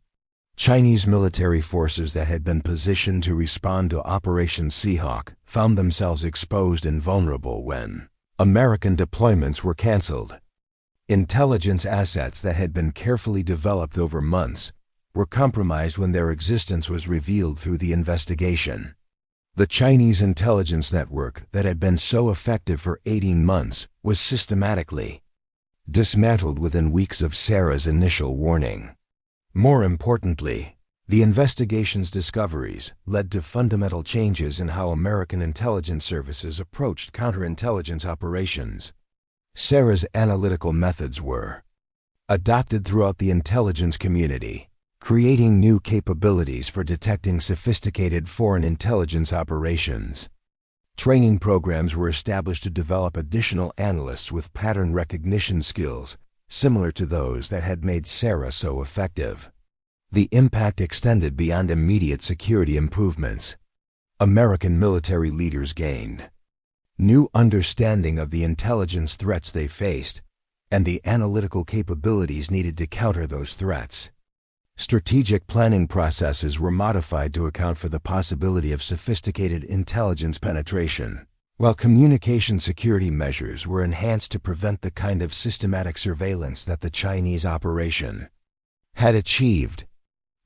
Chinese military forces that had been positioned to respond to Operation Seahawk found themselves exposed and vulnerable when American deployments were canceled. Intelligence assets that had been carefully developed over months were compromised when their existence was revealed through the investigation. The Chinese intelligence network that had been so effective for 18 months was systematically dismantled within weeks of Sarah's initial warning. More importantly, the investigation's discoveries led to fundamental changes in how American intelligence services approached counterintelligence operations. Sarah's analytical methods were adopted throughout the intelligence community, creating new capabilities for detecting sophisticated foreign intelligence operations. Training programs were established to develop additional analysts with pattern recognition skills similar to those that had made Sarah so effective. The impact extended beyond immediate security improvements. American military leaders gained new understanding of the intelligence threats they faced and the analytical capabilities needed to counter those threats. Strategic planning processes were modified to account for the possibility of sophisticated intelligence penetration, while communication security measures were enhanced to prevent the kind of systematic surveillance that the Chinese operation had achieved.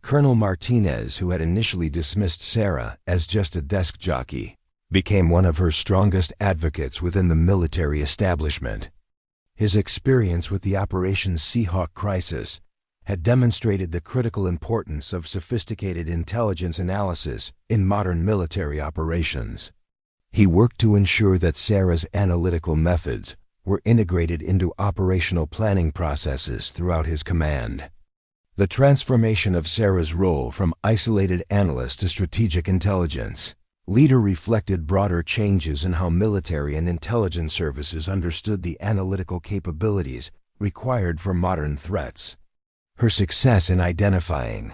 Colonel Martinez, who had initially dismissed Sarah as just a desk jockey, became one of her strongest advocates within the military establishment. His experience with the Operation Seahawk crisis had demonstrated the critical importance of sophisticated intelligence analysis in modern military operations. He worked to ensure that Sarah's analytical methods were integrated into operational planning processes throughout his command. The transformation of Sarah's role from isolated analyst to strategic intelligence leader reflected broader changes in how military and intelligence services understood the analytical capabilities required for modern threats. Her success in identifying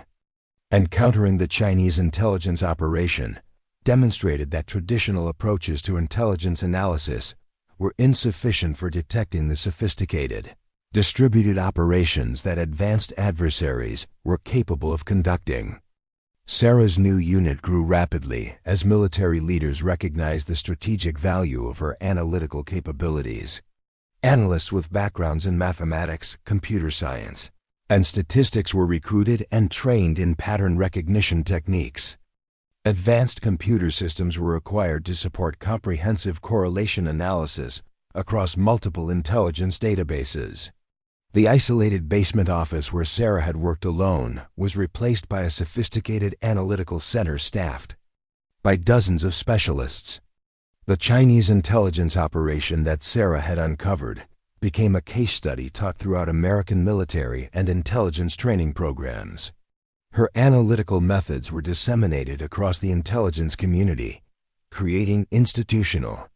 and countering the Chinese intelligence operation demonstrated that traditional approaches to intelligence analysis were insufficient for detecting the sophisticated, distributed operations that advanced adversaries were capable of conducting. Sarah's new unit grew rapidly as military leaders recognized the strategic value of her analytical capabilities. Analysts with backgrounds in mathematics, computer science, and statistics were recruited and trained in pattern recognition techniques. Advanced computer systems were required to support comprehensive correlation analysis across multiple intelligence databases. The isolated basement office where Sarah had worked alone was replaced by a sophisticated analytical center staffed by dozens of specialists. The Chinese intelligence operation that Sarah had uncovered became a case study taught throughout American military and intelligence training programs. Her analytical methods were disseminated across the intelligence community, creating institutional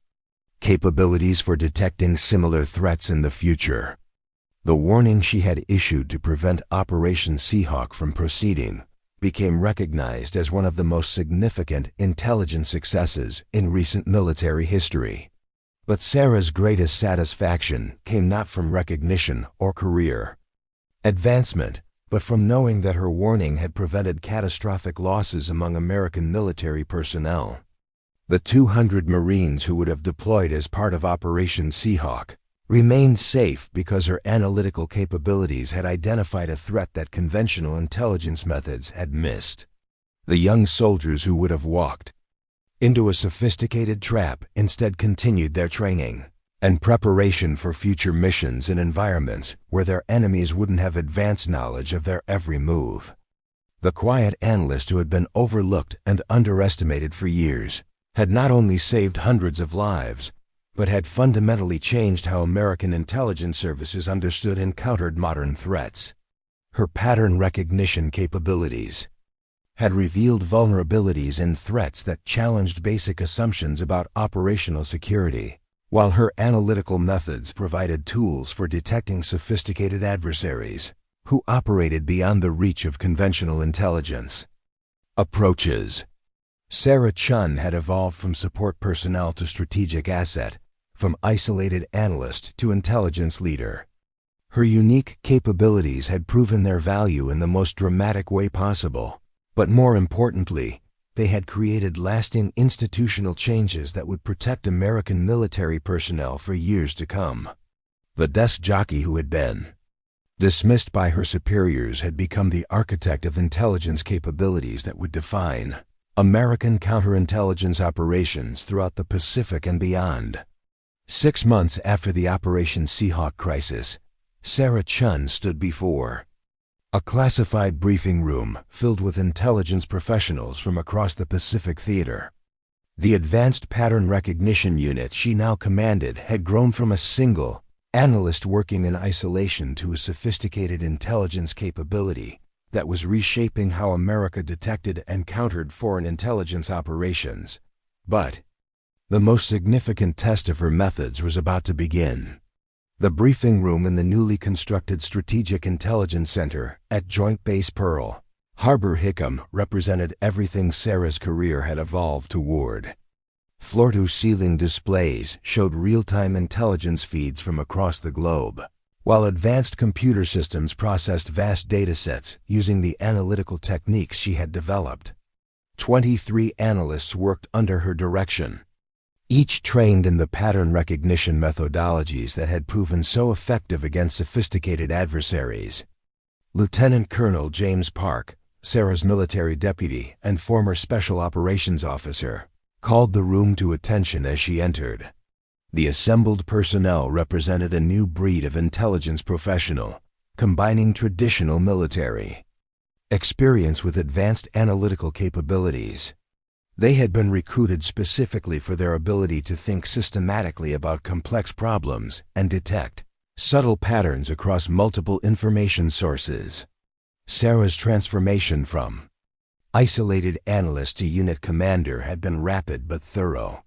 capabilities for detecting similar threats in the future. The warning she had issued to prevent Operation Seahawk from proceeding became recognized as one of the most significant intelligence successes in recent military history. But Sarah's greatest satisfaction came not from recognition or career advancement, but from knowing that her warning had prevented catastrophic losses among American military personnel. The 200 Marines who would have deployed as part of Operation Seahawk remained safe because her analytical capabilities had identified a threat that conventional intelligence methods had missed. The young soldiers who would have walked into a sophisticated trap instead continued their training and preparation for future missions in environments where their enemies wouldn't have advanced knowledge of their every move. The quiet analyst who had been overlooked and underestimated for years had not only saved hundreds of lives, but had fundamentally changed how American intelligence services understood and countered modern threats. Her pattern recognition capabilities had revealed vulnerabilities in threats that challenged basic assumptions about operational security, while her analytical methods provided tools for detecting sophisticated adversaries who operated beyond the reach of conventional intelligence approaches. Sarah Chen had evolved from support personnel to strategic asset, from isolated analyst to intelligence leader. Her unique capabilities had proven their value in the most dramatic way possible, but more importantly, they had created lasting institutional changes that would protect American military personnel for years to come. The desk jockey who had been dismissed by her superiors had become the architect of intelligence capabilities that would define American counterintelligence operations throughout the Pacific and beyond. 6 months after the Operation Seahawk crisis, Sarah Chen stood before a classified briefing room filled with intelligence professionals from across the Pacific theater. The advanced pattern recognition unit she now commanded had grown from a single analyst working in isolation to a sophisticated intelligence capability that was reshaping how America detected and countered foreign intelligence operations. But the most significant test of her methods was about to begin. The briefing room in the newly constructed Strategic Intelligence Center at Joint Base Pearl Harbor Hickam represented everything Sarah's career had evolved toward. Floor-to-ceiling displays showed real-time intelligence feeds from across the globe, while advanced computer systems processed vast datasets using the analytical techniques she had developed. 23 analysts worked under her direction, each trained in the pattern recognition methodologies that had proven so effective against sophisticated adversaries. Lieutenant Colonel James Park, Sarah's military deputy and former special operations officer, called the room to attention as she entered. The assembled personnel represented a new breed of intelligence professional, combining traditional military experience with advanced analytical capabilities. They had been recruited specifically for their ability to think systematically about complex problems and detect subtle patterns across multiple information sources. Sarah's transformation from isolated analyst to unit commander had been rapid but thorough.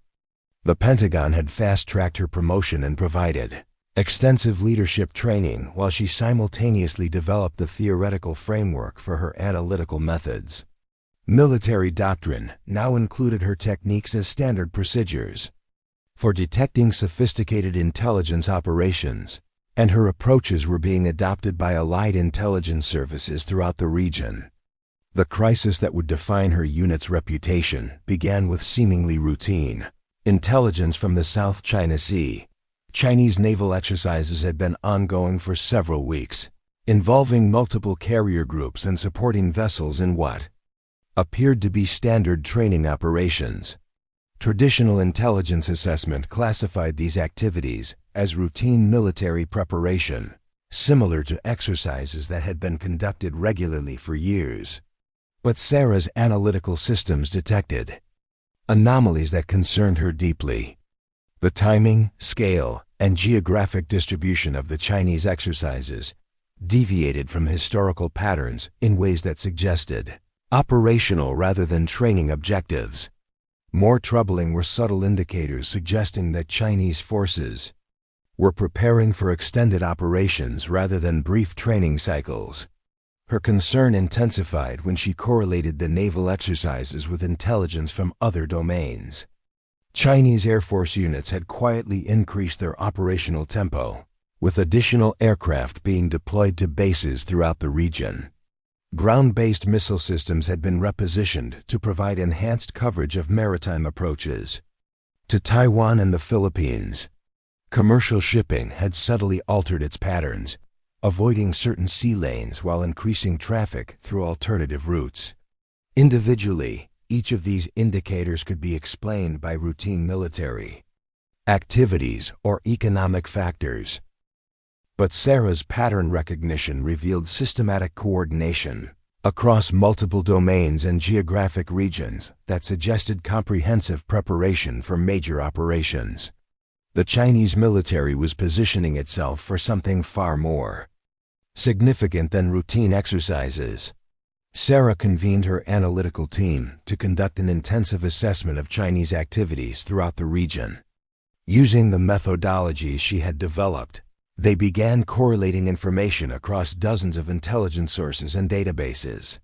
The Pentagon had fast-tracked her promotion and provided extensive leadership training while she simultaneously developed the theoretical framework for her analytical methods. Military doctrine now included her techniques as standard procedures for detecting sophisticated intelligence operations, and her approaches were being adopted by allied intelligence services throughout the region. The crisis that would define her unit's reputation began with seemingly routine intelligence from the South China Sea. Chinese naval exercises had been ongoing for several weeks, involving multiple carrier groups and supporting vessels in what appeared to be standard training operations. Traditional intelligence assessment classified these activities as routine military preparation, similar to exercises that had been conducted regularly for years. But Sarah's analytical systems detected anomalies that concerned her deeply. The timing, scale, and geographic distribution of the Chinese exercises deviated from historical patterns in ways that suggested operational rather than training objectives. More troubling were subtle indicators suggesting that Chinese forces were preparing for extended operations rather than brief training cycles. Her concern intensified when she correlated the naval exercises with intelligence from other domains. Chinese Air Force units had quietly increased their operational tempo, with additional aircraft being deployed to bases throughout the region. Ground-based missile systems had been repositioned to provide enhanced coverage of maritime approaches to Taiwan and the Philippines. Commercial shipping had subtly altered its patterns, avoiding certain sea lanes while increasing traffic through alternative routes. Individually, each of these indicators could be explained by routine military activities or economic factors. But Sarah's pattern recognition revealed systematic coordination across multiple domains and geographic regions that suggested comprehensive preparation for major operations. The Chinese military was positioning itself for something far more significant than routine exercises. Sarah convened her analytical team to conduct an intensive assessment of Chinese activities throughout the region. Using the methodologies she had developed, they began correlating information across dozens of intelligence sources and databases.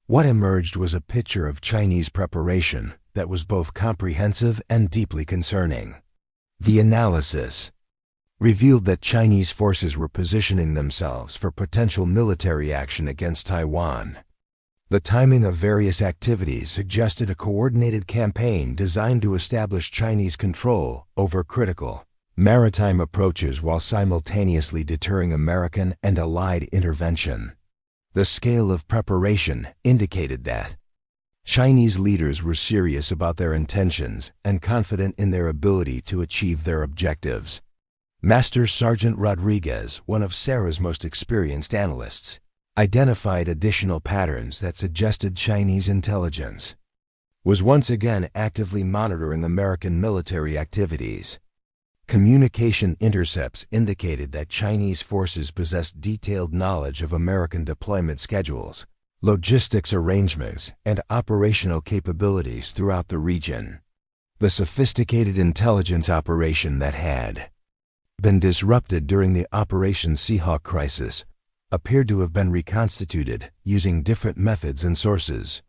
What emerged was a picture of Chinese preparation that was both comprehensive and deeply concerning. The analysis revealed that Chinese forces were positioning themselves for potential military action against Taiwan. The timing of various activities suggested a coordinated campaign designed to establish Chinese control over critical maritime approaches while simultaneously deterring American and Allied intervention. The scale of preparation indicated that Chinese leaders were serious about their intentions and confident in their ability to achieve their objectives. Master Sergeant Rodriguez, one of Sarah's most experienced analysts, identified additional patterns that suggested Chinese intelligence was once again actively monitoring American military activities. Communication intercepts indicated that Chinese forces possessed detailed knowledge of American deployment schedules, logistics arrangements, and operational capabilities throughout the region. The sophisticated intelligence operation that had been disrupted during the Operation Seahawk crisis appeared to have been reconstituted using different methods and sources.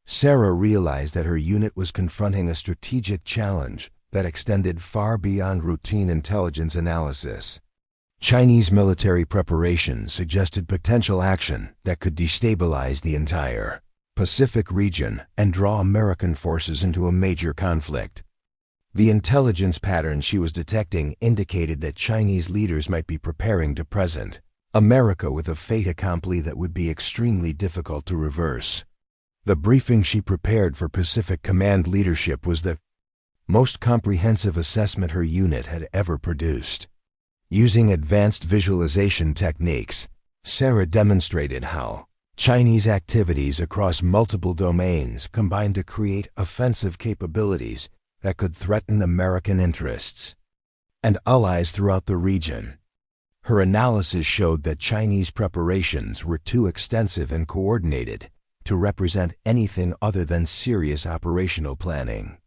Sarah realized that her unit was confronting a strategic challenge that extended far beyond routine intelligence analysis. Chinese military preparation suggested potential action that could destabilize the entire Pacific region and draw American forces into a major conflict. The intelligence patterns she was detecting indicated that Chinese leaders might be preparing to present America with a fait accompli that would be extremely difficult to reverse. The briefing she prepared for Pacific Command leadership was the most comprehensive assessment her unit had ever produced. Using advanced visualization techniques, Sarah demonstrated how Chinese activities across multiple domains combined to create offensive capabilities that could threaten American interests and allies throughout the region. Her analysis showed that Chinese preparations were too extensive and coordinated to represent anything other than serious operational planning.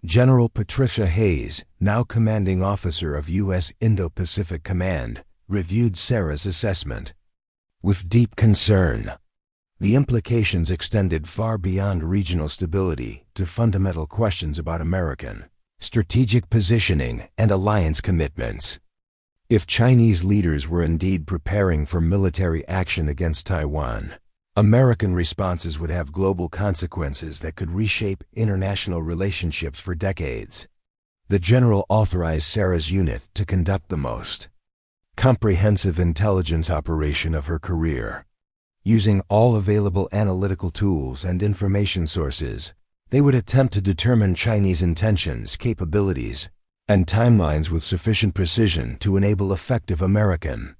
General Patricia Hayes, now commanding officer of U.S. Indo-Pacific Command, reviewed Sarah's assessment with deep concern. The implications extended far beyond regional stability to fundamental questions about American strategic positioning and alliance commitments. If Chinese leaders were indeed preparing for military action against Taiwan, American responses would have global consequences that could reshape international relationships for decades. The general authorized Sarah's unit to conduct the most comprehensive intelligence operation of her career. Using all available analytical tools and information sources, they would attempt to determine Chinese intentions, capabilities, and timelines with sufficient precision to enable effective American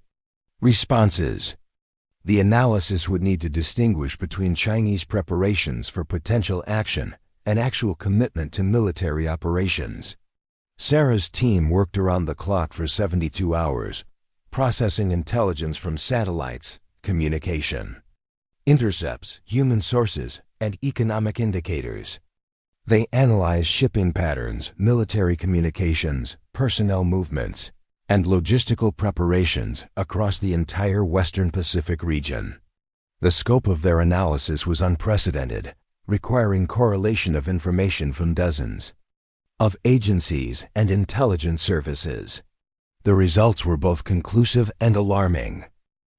responses. The analysis would need to distinguish between Chinese preparations for potential action and actual commitment to military operations. Sarah's team worked around the clock for 72 hours, processing intelligence from satellites, communication, intercepts, human sources, and economic indicators. They analyzed shipping patterns, military communications, personnel movements, and logistical preparations across the entire Western Pacific region. The scope of their analysis was unprecedented, requiring correlation of information from dozens of agencies and intelligence services. The results were both conclusive and alarming.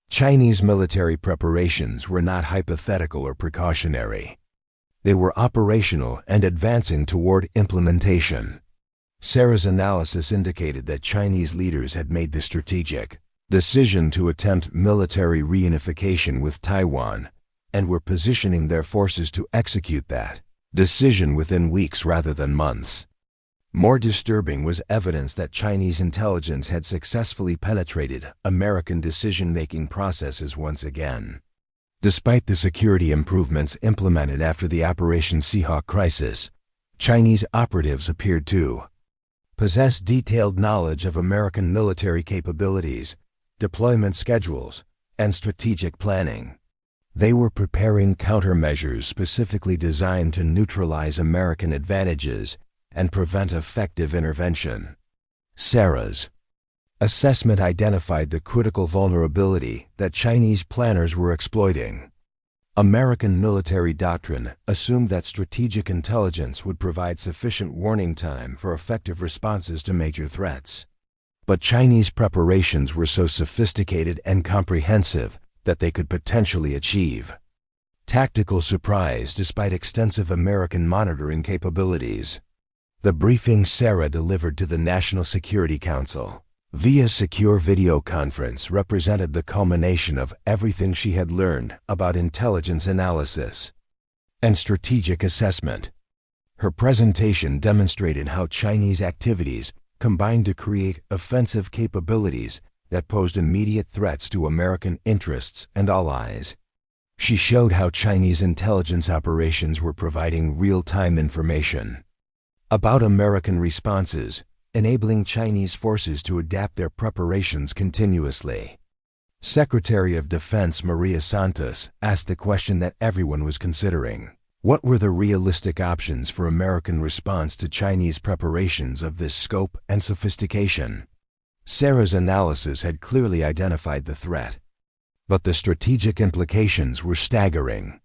Chinese military preparations were not hypothetical or precautionary. They were operational and advancing toward implementation. Sarah's analysis indicated that Chinese leaders had made the strategic decision to attempt military reunification with Taiwan and were positioning their forces to execute that decision within weeks rather than months. More disturbing was evidence that Chinese intelligence had successfully penetrated American decision-making processes once again. Despite the security improvements implemented after the Operation Seahawk crisis, Chinese operatives appeared to possess detailed knowledge of American military capabilities, deployment schedules, and strategic planning. They were preparing countermeasures specifically designed to neutralize American advantages and prevent effective intervention. Sarah's assessment identified the critical vulnerability that Chinese planners were exploiting. American military doctrine assumed that strategic intelligence would provide sufficient warning time for effective responses to major threats. But Chinese preparations were so sophisticated and comprehensive that they could potentially achieve tactical surprise despite extensive American monitoring capabilities. The briefing Sarah delivered to the National Security Council via secure video conference represented the culmination of everything she had learned about intelligence analysis and strategic assessment. Her presentation demonstrated how Chinese activities combined to create offensive capabilities that posed immediate threats to American interests and allies. She showed how Chinese intelligence operations were providing real-time information about American responses, enabling Chinese forces to adapt their preparations continuously. Secretary of Defense Maria Santos asked the question that everyone was considering. What were the realistic options for American response to Chinese preparations of this scope and sophistication? Sarah's analysis had clearly identified the threat, but the strategic implications were staggering.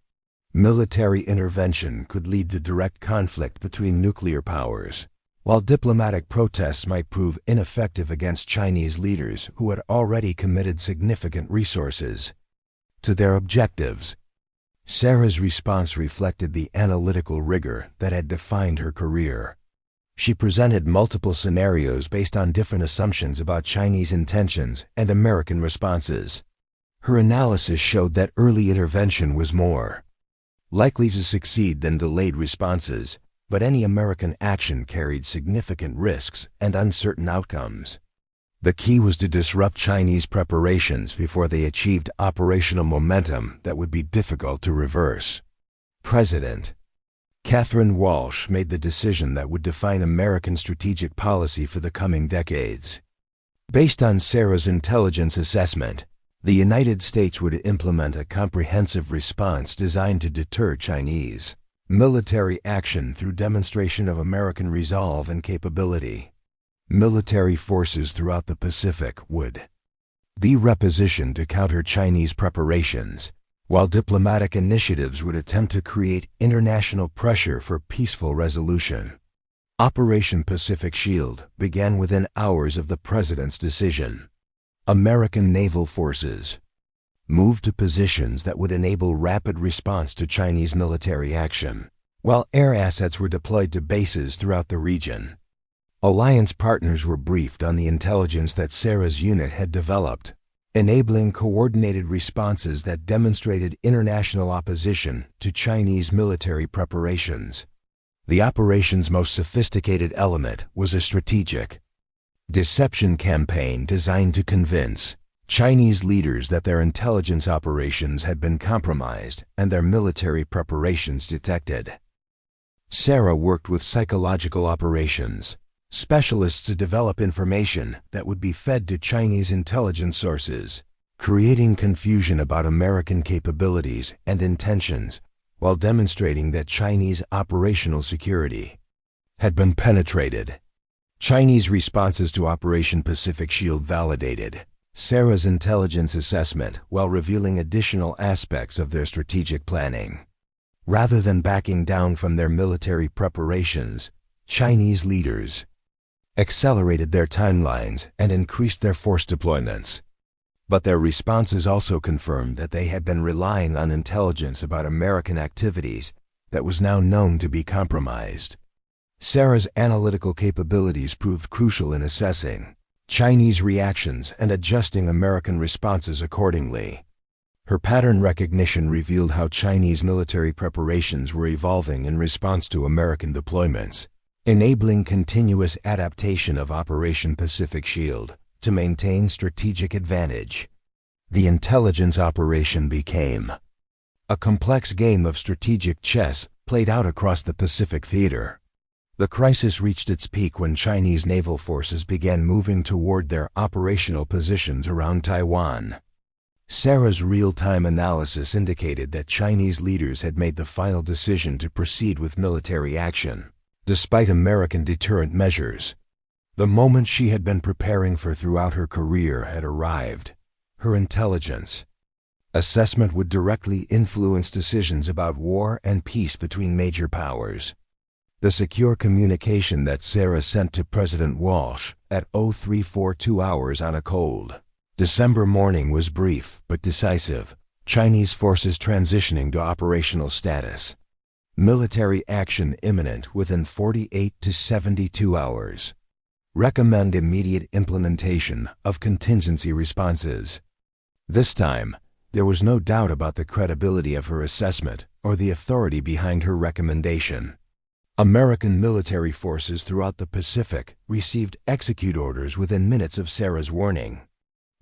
Military intervention could lead to direct conflict between nuclear powers, while diplomatic protests might prove ineffective against Chinese leaders who had already committed significant resources to their objectives. Sarah's response reflected the analytical rigor that had defined her career. She presented multiple scenarios based on different assumptions about Chinese intentions and American responses. Her analysis showed that early intervention was more likely to succeed than delayed responses, but any American action carried significant risks and uncertain outcomes. The key was to disrupt Chinese preparations before they achieved operational momentum that would be difficult to reverse. President Catherine Walsh made the decision that would define American strategic policy for the coming decades. Based on Sarah's intelligence assessment, the United States would implement a comprehensive response designed to deter Chinese military action through demonstration of American resolve and capability. Military forces throughout the Pacific would be repositioned to counter Chinese preparations, while diplomatic initiatives would attempt to create international pressure for peaceful resolution. Operation Pacific Shield began within hours of the President's decision. American naval forces moved to positions that would enable rapid response to Chinese military action, while air assets were deployed to bases throughout the region. Alliance partners were briefed on the intelligence that Sarah's unit had developed, enabling coordinated responses that demonstrated international opposition to Chinese military preparations. The operation's most sophisticated element was a strategic deception campaign designed to convince Chinese leaders that their intelligence operations had been compromised and their military preparations detected. Sarah worked with psychological operations specialists to develop information that would be fed to Chinese intelligence sources, creating confusion about American capabilities and intentions while demonstrating that Chinese operational security had been penetrated. Chinese responses to Operation Pacific Shield validated Sarah's intelligence assessment while revealing additional aspects of their strategic planning. Rather than backing down from their military preparations, Chinese leaders accelerated their timelines and increased their force deployments. But their responses also confirmed that they had been relying on intelligence about American activities that was now known to be compromised. Sarah's analytical capabilities proved crucial in assessing Chinese reactions and adjusting American responses accordingly. Her pattern recognition revealed how Chinese military preparations were evolving in response to American deployments, enabling continuous adaptation of Operation Pacific Shield to maintain strategic advantage. The intelligence operation became a complex game of strategic chess played out across the Pacific theater. The crisis reached its peak when Chinese naval forces began moving toward their operational positions around Taiwan. Sarah's real-time analysis indicated that Chinese leaders had made the final decision to proceed with military action, despite American deterrent measures. The moment she had been preparing for throughout her career had arrived. Her intelligence assessment would directly influence decisions about war and peace between major powers. The secure communication that Sarah sent to President Walsh at 0342 hours on a cold December morning was brief but decisive. Chinese forces transitioning to operational status. Military action imminent within 48 to 72 hours. Recommend immediate implementation of contingency responses. This time, there was no doubt about the credibility of her assessment or the authority behind her recommendation. American military forces throughout the Pacific received execute orders within minutes of Sarah's warning.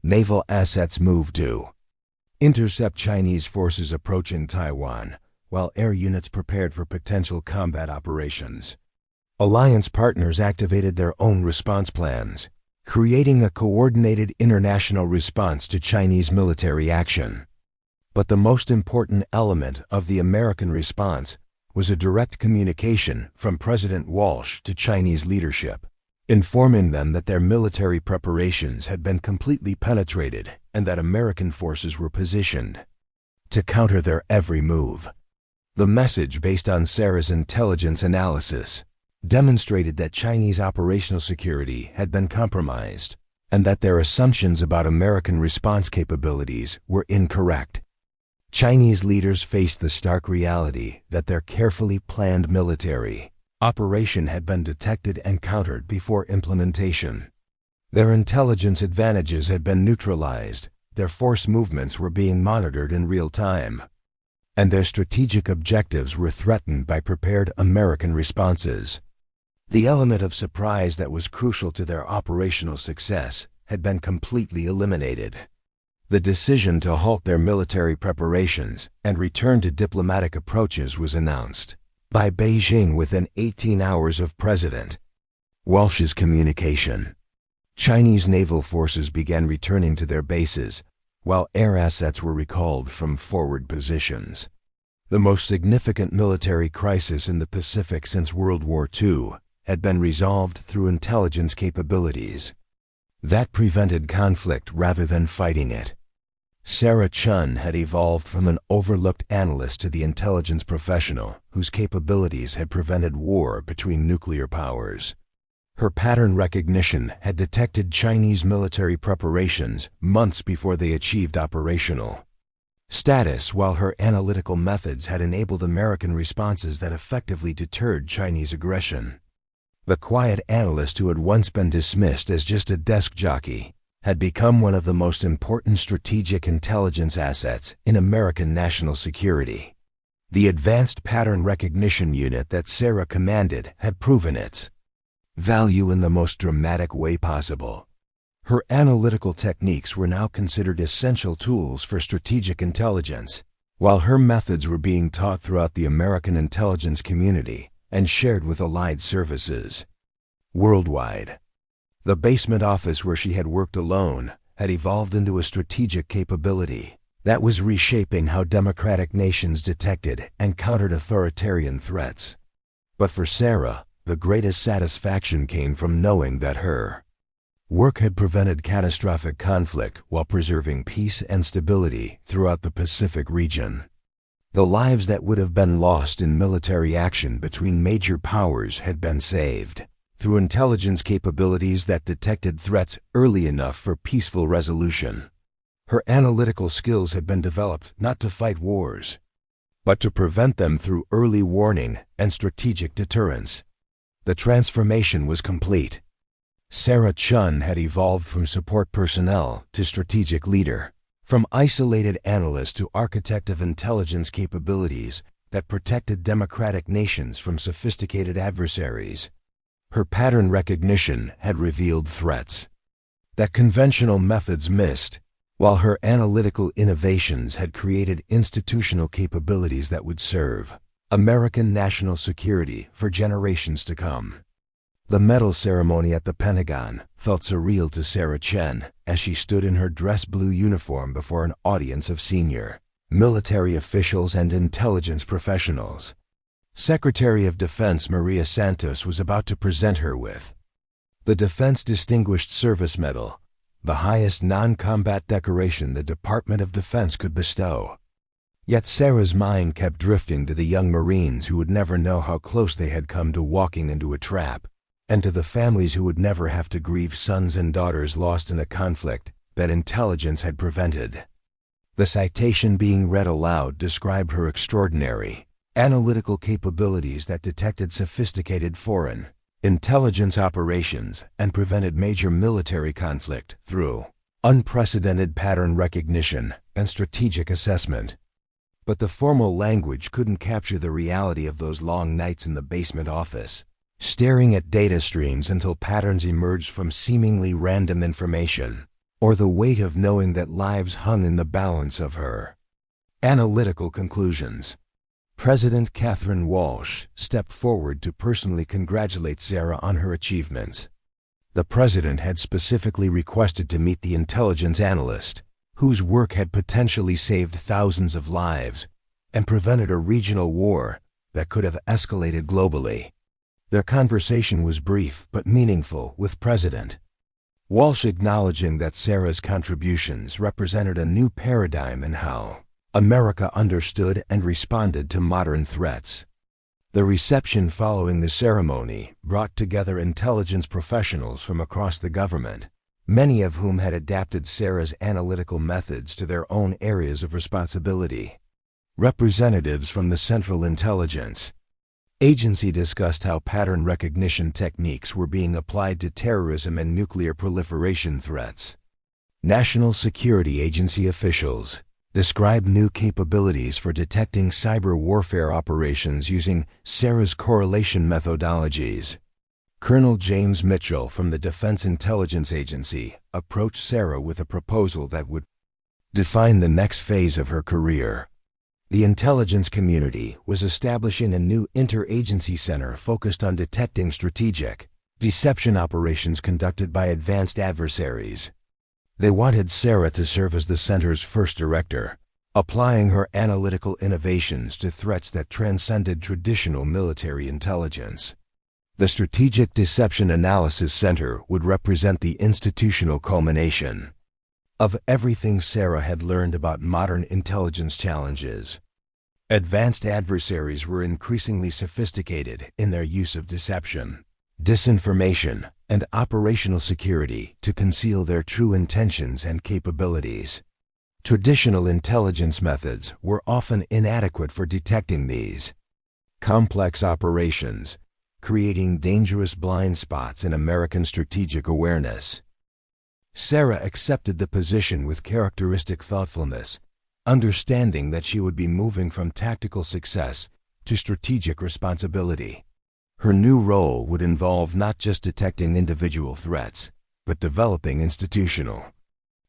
Naval assets moved to intercept Chinese forces approaching Taiwan, while air units prepared for potential combat operations. Alliance partners activated their own response plans, creating a coordinated international response to Chinese military action. But the most important element of the American response was a direct communication from President Walsh to Chinese leadership, informing them that their military preparations had been completely penetrated and that American forces were positioned to counter their every move. The message, based on Sarah's intelligence analysis, demonstrated that Chinese operational security had been compromised and that their assumptions about American response capabilities were incorrect. Chinese leaders faced the stark reality that their carefully planned military operation had been detected and countered before implementation. Their intelligence advantages had been neutralized, their force movements were being monitored in real time, and their strategic objectives were threatened by prepared American responses. The element of surprise that was crucial to their operational success had been completely eliminated. The decision to halt their military preparations and return to diplomatic approaches was announced by Beijing within 18 hours of President Walsh's communication. Chinese naval forces began returning to their bases, while air assets were recalled from forward positions. The most significant military crisis in the Pacific since World War II had been resolved through intelligence capabilities. That prevented conflict rather than fighting it. Sarah Chen had evolved from an overlooked analyst to the intelligence professional whose capabilities had prevented war between nuclear powers. Her pattern recognition had detected Chinese military preparations months before they achieved operational status, while her analytical methods had enabled American responses that effectively deterred Chinese aggression. The quiet analyst who had once been dismissed as just a desk jockey had become one of the most important strategic intelligence assets in American national security. The advanced pattern recognition unit that Sarah commanded had proven its value in the most dramatic way possible. Her analytical techniques were now considered essential tools for strategic intelligence, while her methods were being taught throughout the American intelligence community and shared with allied services worldwide. The basement office where she had worked alone had evolved into a strategic capability that was reshaping how democratic nations detected and countered authoritarian threats. But for Sarah, the greatest satisfaction came from knowing that her work had prevented catastrophic conflict while preserving peace and stability throughout the Pacific region. The lives that would have been lost in military action between major powers had been saved through intelligence capabilities that detected threats early enough for peaceful resolution. Her analytical skills had been developed not to fight wars, but to prevent them through early warning and strategic deterrence. The transformation was complete. Sarah Chen had evolved from support personnel to strategic leader, from isolated analyst to architect of intelligence capabilities that protected democratic nations from sophisticated adversaries. Her pattern recognition had revealed threats that conventional methods missed, while her analytical innovations had created institutional capabilities that would serve American national security for generations to come. The medal ceremony at the Pentagon felt surreal to Sarah Chen as she stood in her dress blue uniform before an audience of senior military officials and intelligence professionals. Secretary of Defense Maria Santos was about to present her with the Defense Distinguished Service Medal, the highest non-combat decoration the Department of Defense could bestow. Yet Sarah's mind kept drifting to the young Marines who would never know how close they had come to walking into a trap, and to the families who would never have to grieve sons and daughters lost in a conflict that intelligence had prevented. The citation being read aloud described her extraordinary analytical capabilities that detected sophisticated foreign intelligence operations and prevented major military conflict through unprecedented pattern recognition and strategic assessment. But the formal language couldn't capture the reality of those long nights in the basement office, staring at data streams until patterns emerged from seemingly random information, or the weight of knowing that lives hung in the balance of her analytical conclusions. President Catherine Walsh stepped forward to personally congratulate Sarah on her achievements. The president had specifically requested to meet the intelligence analyst, whose work had potentially saved thousands of lives and prevented a regional war that could have escalated globally. Their conversation was brief but meaningful, with President Walsh acknowledging that Sarah's contributions represented a new paradigm in how America understood and responded to modern threats. The reception following the ceremony brought together intelligence professionals from across the government, many of whom had adapted Sarah's analytical methods to their own areas of responsibility. Representatives from the Central Intelligence Agency discussed how pattern recognition techniques were being applied to terrorism and nuclear proliferation threats. National Security Agency officials described new capabilities for detecting cyber warfare operations using Sarah's correlation methodologies. Colonel James Mitchell from the Defense Intelligence Agency approached Sarah with a proposal that would define the next phase of her career. The intelligence community was establishing a new interagency center focused on detecting strategic deception operations conducted by advanced adversaries. They wanted Sarah to serve as the center's first director, applying her analytical innovations to threats that transcended traditional military intelligence. The Strategic Deception Analysis Center would represent the institutional culmination of everything Sarah had learned about modern intelligence challenges. Advanced adversaries were increasingly sophisticated in their use of deception, disinformation, and operational security to conceal their true intentions and capabilities. Traditional intelligence methods were often inadequate for detecting these complex operations, creating dangerous blind spots in American strategic awareness. Sarah accepted the position with characteristic thoughtfulness, understanding that she would be moving from tactical success to strategic responsibility. Her new role would involve not just detecting individual threats, but developing institutional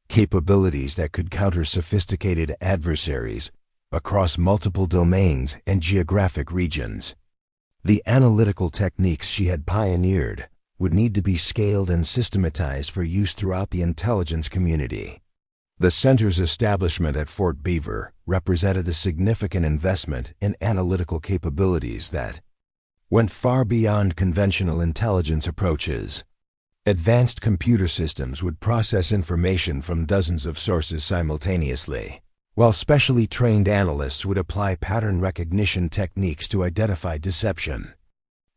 capabilities that could counter sophisticated adversaries across multiple domains and geographic regions. The analytical techniques she had pioneered would need to be scaled and systematized for use throughout the intelligence community. The center's establishment at Fort Beaver represented a significant investment in analytical capabilities that went far beyond conventional intelligence approaches. Advanced computer systems would process information from dozens of sources simultaneously, while specially trained analysts would apply pattern recognition techniques to identify deception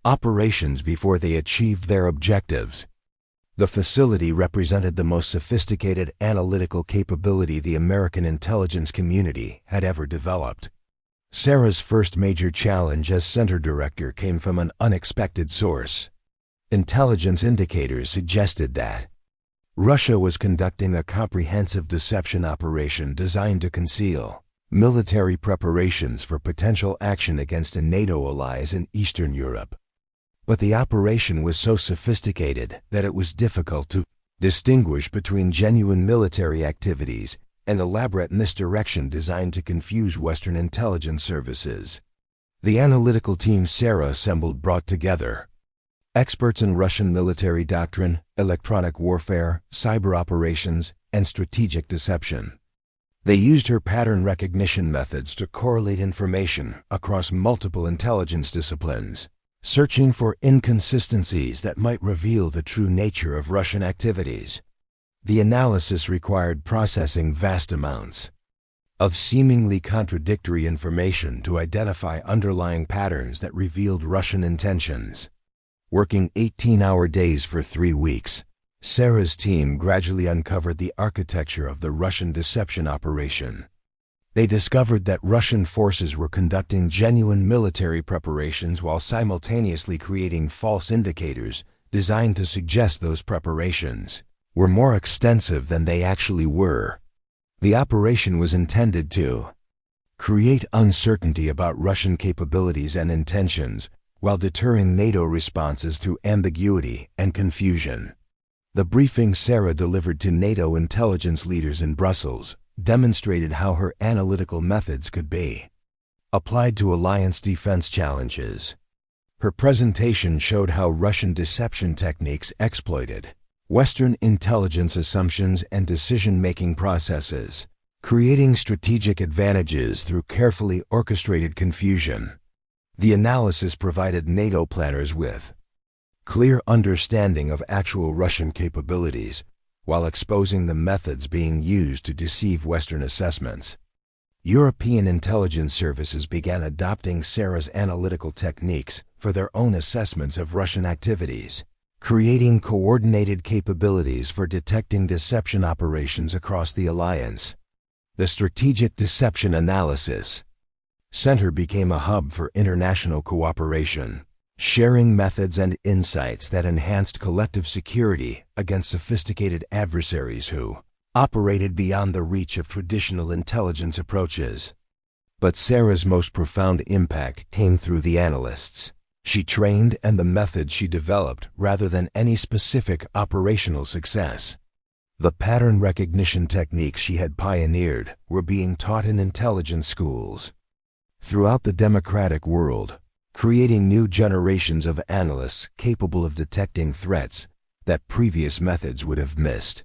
operations before they achieved their objectives. The facility represented the most sophisticated analytical capability the American intelligence community had ever developed. Sarah's first major challenge as center director came from an unexpected source. Intelligence indicators suggested that Russia was conducting a comprehensive deception operation designed to conceal military preparations for potential action against NATO allies in Eastern Europe. But the operation was so sophisticated that it was difficult to distinguish between genuine military activities and elaborate misdirection designed to confuse Western intelligence services. The analytical team Sarah assembled brought together experts in Russian military doctrine, electronic warfare, cyber operations, and strategic deception. They used her pattern recognition methods to correlate information across multiple intelligence disciplines, searching for inconsistencies that might reveal the true nature of Russian activities. The analysis required processing vast amounts of seemingly contradictory information to identify underlying patterns that revealed Russian intentions. Working 18-hour days for 3 weeks, Sarah's team gradually uncovered the architecture of the Russian deception operation. They discovered that Russian forces were conducting genuine military preparations while simultaneously creating false indicators designed to suggest those preparations were more extensive than they actually were. The operation was intended to create uncertainty about Russian capabilities and intentions while deterring NATO responses through ambiguity and confusion. The briefing Sarah delivered to NATO intelligence leaders in Brussels demonstrated how her analytical methods could be applied to alliance defense challenges. Her presentation showed how Russian deception techniques exploited Western intelligence assumptions and decision-making processes, creating strategic advantages through carefully orchestrated confusion. The analysis provided NATO planners with clear understanding of actual Russian capabilities, while exposing the methods being used to deceive Western assessments. European intelligence services began adopting Sarah's analytical techniques for their own assessments of Russian activities, creating coordinated capabilities for detecting deception operations across the alliance. The Strategic Deception Analysis Center became a hub for international cooperation, sharing methods and insights that enhanced collective security against sophisticated adversaries who operated beyond the reach of traditional intelligence approaches. But Sarah's most profound impact came through the analysts. She trained and the methods she developed rather than any specific operational success. The pattern recognition techniques she had pioneered were being taught in intelligence schools throughout the democratic world, creating new generations of analysts capable of detecting threats that previous methods would have missed.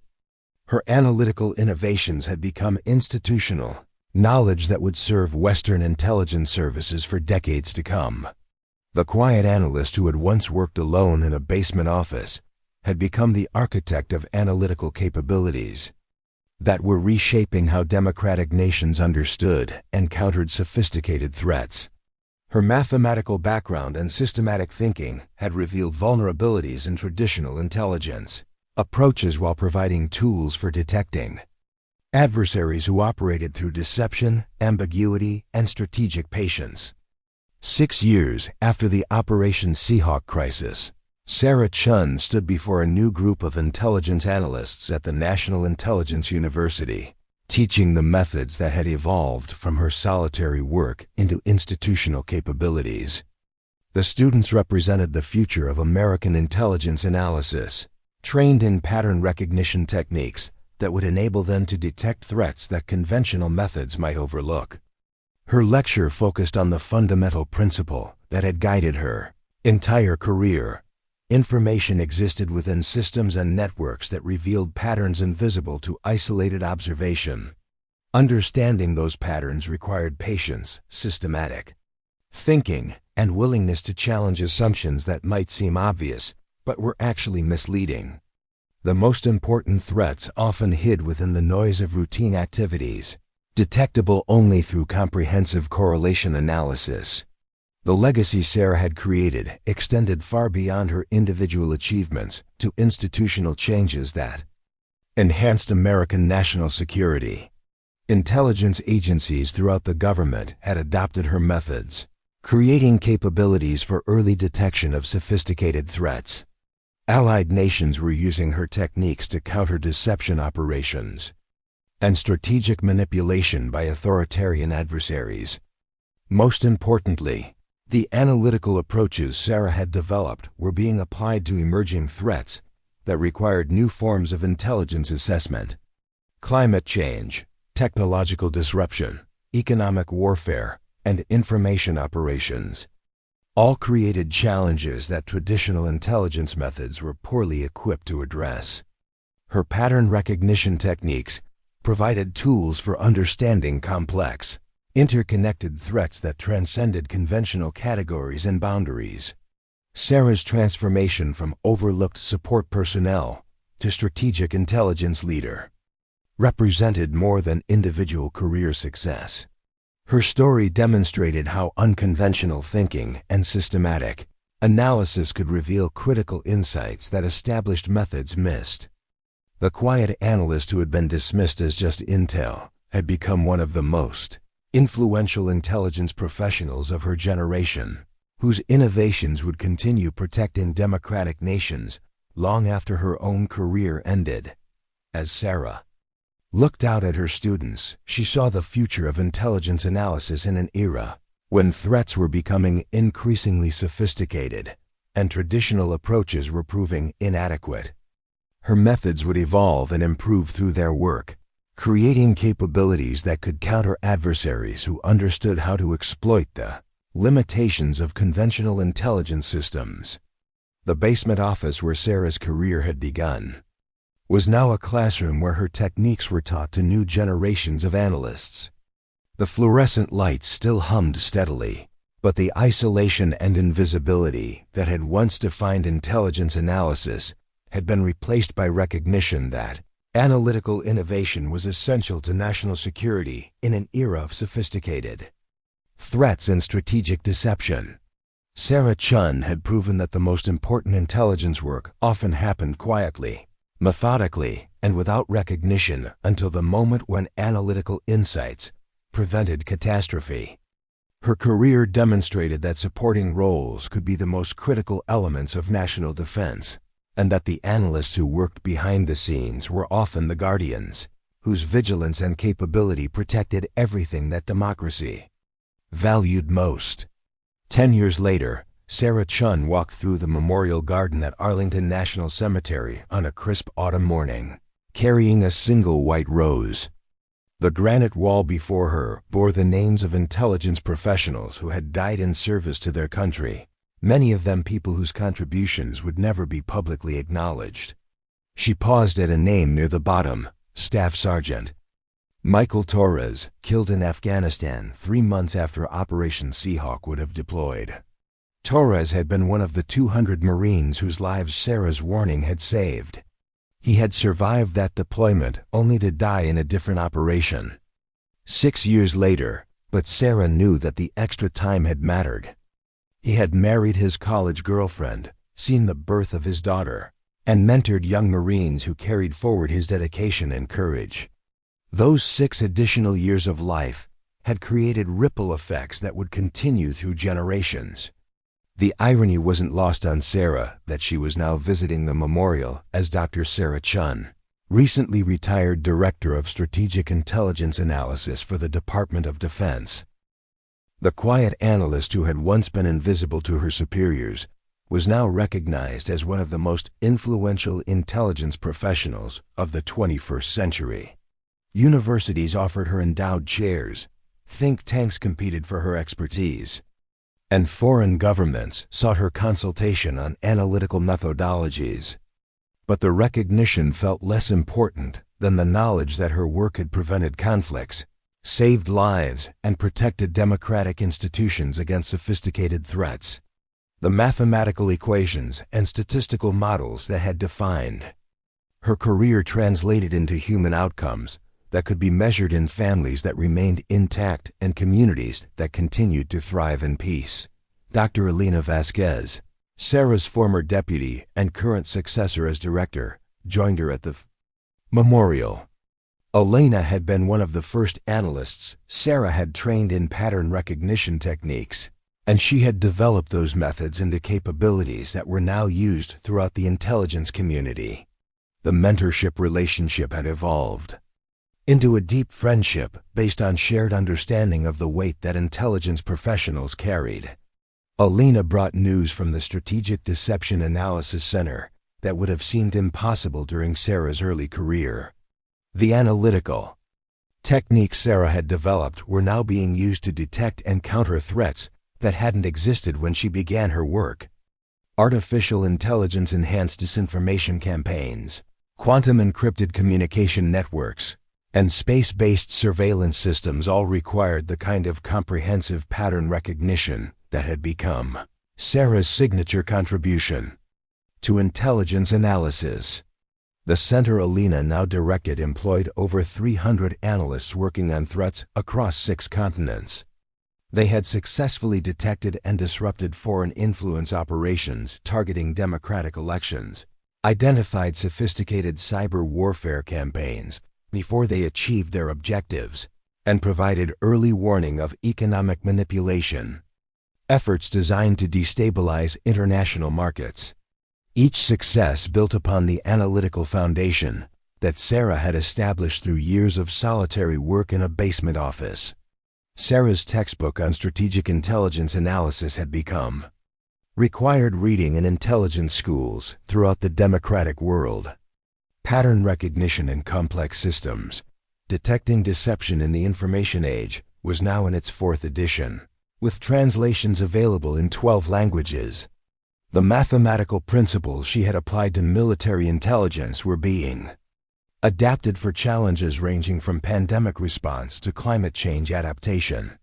Her analytical innovations had become institutional knowledge that would serve Western intelligence services for decades to come. The quiet analyst who had once worked alone in a basement office had become the architect of analytical capabilities that were reshaping how democratic nations understood and countered sophisticated threats. Her mathematical background and systematic thinking had revealed vulnerabilities in traditional intelligence approaches while providing tools for detecting adversaries who operated through deception, ambiguity, and strategic patience. 6 years after the Operation Seahawk crisis, Sarah Chen stood before a new group of intelligence analysts at the National Intelligence University, teaching the methods that had evolved from her solitary work into institutional capabilities. The students represented the future of American intelligence analysis, trained in pattern recognition techniques that would enable them to detect threats that conventional methods might overlook. Her lecture focused on the fundamental principle that had guided her entire career. Information existed within systems and networks that revealed patterns invisible to isolated observation. Understanding those patterns required patience, systematic thinking, and willingness to challenge assumptions that might seem obvious, but were actually misleading. The most important threats often hid within the noise of routine activities, detectable only through comprehensive correlation analysis. The legacy Sarah had created extended far beyond her individual achievements to institutional changes that enhanced American national security. Intelligence agencies throughout the government had adopted her methods, creating capabilities for early detection of sophisticated threats. Allied nations were using her techniques to counter deception operations and strategic manipulation by authoritarian adversaries. Most importantly, the analytical approaches Sarah had developed were being applied to emerging threats that required new forms of intelligence assessment. Climate change, technological disruption, economic warfare, and information operations all created challenges that traditional intelligence methods were poorly equipped to address. Her pattern recognition techniques provided tools for understanding complex, interconnected threats that transcended conventional categories and boundaries. Sarah's transformation from overlooked support personnel to strategic intelligence leader represented more than individual career success. Her story demonstrated how unconventional thinking and systematic analysis could reveal critical insights that established methods missed. The quiet analyst who had been dismissed as just intel had become one of the most influential intelligence professionals of her generation, whose innovations would continue protecting democratic nations long after her own career ended. As Sarah looked out at her students, she saw the future of intelligence analysis in an era when threats were becoming increasingly sophisticated and traditional approaches were proving inadequate. Her methods would evolve and improve through their work, creating capabilities that could counter adversaries who understood how to exploit the limitations of conventional intelligence systems. The basement office where Sarah's career had begun was now a classroom where her techniques were taught to new generations of analysts. The fluorescent lights still hummed steadily, but the isolation and invisibility that had once defined intelligence analysis had been replaced by recognition that analytical innovation was essential to national security in an era of sophisticated threats and strategic deception. Sarah Chen had proven that the most important intelligence work often happened quietly, methodically, and without recognition until the moment when analytical insights prevented catastrophe. Her career demonstrated that supporting roles could be the most critical elements of national defense, and that the analysts who worked behind the scenes were often the guardians, whose vigilance and capability protected everything that democracy valued most. 10 years later, Sarah Chen walked through the memorial garden at Arlington National Cemetery on a crisp autumn morning, carrying a single white rose. The granite wall before her bore the names of intelligence professionals who had died in service to their country, many of them people whose contributions would never be publicly acknowledged. She paused at a name near the bottom, Staff Sergeant Michael Torres, killed in Afghanistan 3 months after Operation Seahawk would have deployed. Torres had been one of the 200 Marines whose lives Sarah's warning had saved. He had survived that deployment only to die in a different operation. 6 years later, but Sarah knew that the extra time had mattered. He had married his college girlfriend, seen the birth of his daughter, and mentored young Marines who carried forward his dedication and courage. Those 6 additional years of life had created ripple effects that would continue through generations. The irony wasn't lost on Sarah that she was now visiting the memorial as Dr. Sarah Chen, recently retired Director of Strategic Intelligence Analysis for the Department of Defense. The quiet analyst who had once been invisible to her superiors was now recognized as one of the most influential intelligence professionals of the 21st century. Universities offered her endowed chairs, think tanks competed for her expertise, and foreign governments sought her consultation on analytical methodologies. But the recognition felt less important than the knowledge that her work had prevented conflicts, saved lives, and protected democratic institutions against sophisticated threats. The mathematical equations and statistical models that had defined her career translated into human outcomes that could be measured in families that remained intact and communities that continued to thrive in peace. Dr. Elena Vasquez, Sarah's former deputy and current successor as director, joined her at the memorial. Elena had been one of the first analysts Sarah had trained in pattern recognition techniques, and she had developed those methods into capabilities that were now used throughout the intelligence community. The mentorship relationship had evolved into a deep friendship based on shared understanding of the weight that intelligence professionals carried. Elena brought news from the Strategic Deception Analysis Center that would have seemed impossible during Sarah's early career. The analytical techniques Sarah had developed were now being used to detect and counter threats that hadn't existed when she began her work. Artificial intelligence-enhanced disinformation campaigns, quantum encrypted communication networks, and space-based surveillance systems all required the kind of comprehensive pattern recognition that had become Sarah's signature contribution to intelligence analysis. The center Elena now directed employed over 300 analysts working on threats across 6 continents. They had successfully detected and disrupted foreign influence operations targeting democratic elections, identified sophisticated cyber warfare campaigns before they achieved their objectives, and provided early warning of economic manipulation, efforts designed to destabilize international markets. Each success built upon the analytical foundation that Sarah had established through years of solitary work in a basement office. Sarah's textbook on strategic intelligence analysis had become required reading in intelligence schools throughout the democratic world. Pattern recognition in complex systems, detecting deception in the information age, was now in its 4th edition, with translations available in 12 languages. The mathematical principles she had applied to military intelligence were being adapted for challenges ranging from pandemic response to climate change adaptation.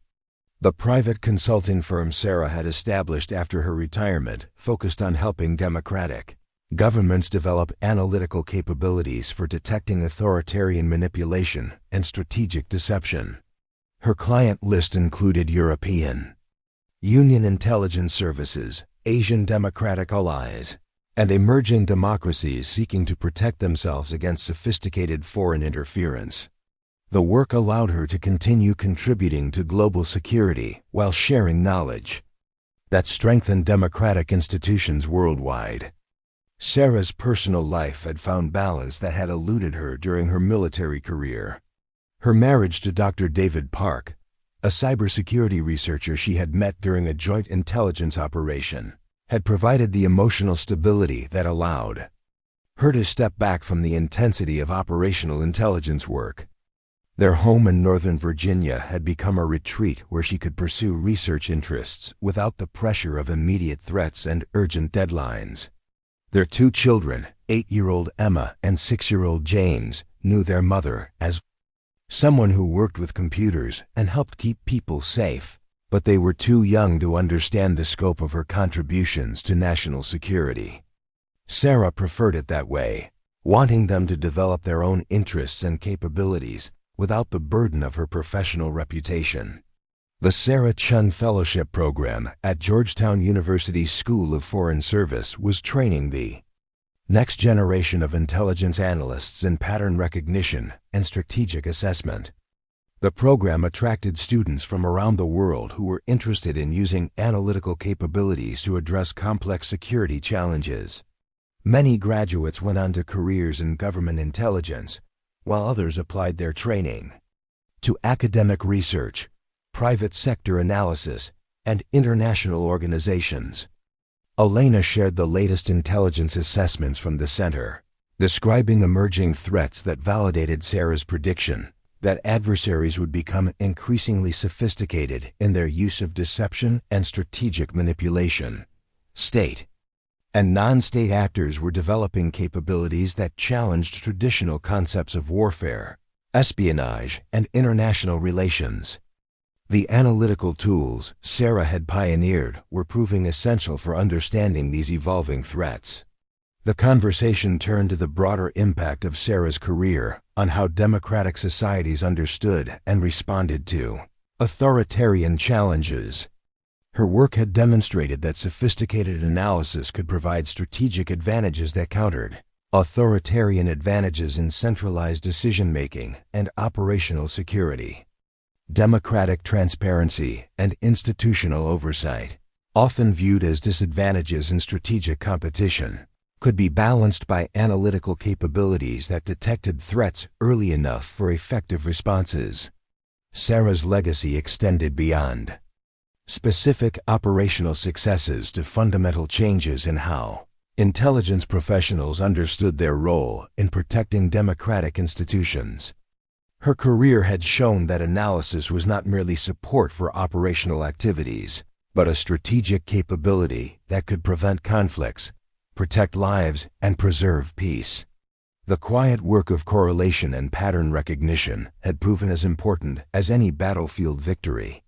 The private consulting firm Sarah had established after her retirement focused on helping democratic governments develop analytical capabilities for detecting authoritarian manipulation and strategic deception. Her client list included European Union intelligence services, Asian democratic allies, and emerging democracies seeking to protect themselves against sophisticated foreign interference. The work allowed her to continue contributing to global security while sharing knowledge that strengthened democratic institutions worldwide. Sarah's personal life had found balance that had eluded her during her military career. Her marriage to Dr. David Park, a cybersecurity researcher she had met during a joint intelligence operation, had provided the emotional stability that allowed her to step back from the intensity of operational intelligence work. Their home in Northern Virginia had become a retreat where she could pursue research interests without the pressure of immediate threats and urgent deadlines. Their 2 children, 8-year-old Emma and 6-year-old James, knew their mother as someone who worked with computers and helped keep people safe, but they were too young to understand the scope of her contributions to national security. Sarah preferred it that way, wanting them to develop their own interests and capabilities without the burden of her professional reputation. The Sarah Chen Fellowship Program at Georgetown University's School of Foreign Service was training the next generation of intelligence analysts in pattern recognition and strategic assessment. The program attracted students from around the world who were interested in using analytical capabilities to address complex security challenges. Many graduates went on to careers in government intelligence, while others applied their training to academic research, private sector analysis, and international organizations. Elena shared the latest intelligence assessments from the center, describing emerging threats that validated Sarah's prediction that adversaries would become increasingly sophisticated in their use of deception and strategic manipulation. State and non-state actors were developing capabilities that challenged traditional concepts of warfare, espionage, and international relations. The analytical tools Sarah had pioneered were proving essential for understanding these evolving threats. The conversation turned to the broader impact of Sarah's career on how democratic societies understood and responded to authoritarian challenges. Her work had demonstrated that sophisticated analysis could provide strategic advantages that countered authoritarian advantages in centralized decision-making and operational security. Democratic transparency and institutional oversight, often viewed as disadvantages in strategic competition, could be balanced by analytical capabilities that detected threats early enough for effective responses. Sarah's legacy extended beyond specific operational successes to fundamental changes in how intelligence professionals understood their role in protecting democratic institutions. Her career had shown that analysis was not merely support for operational activities, but a strategic capability that could prevent conflicts, protect lives, and preserve peace. The quiet work of correlation and pattern recognition had proven as important as any battlefield victory.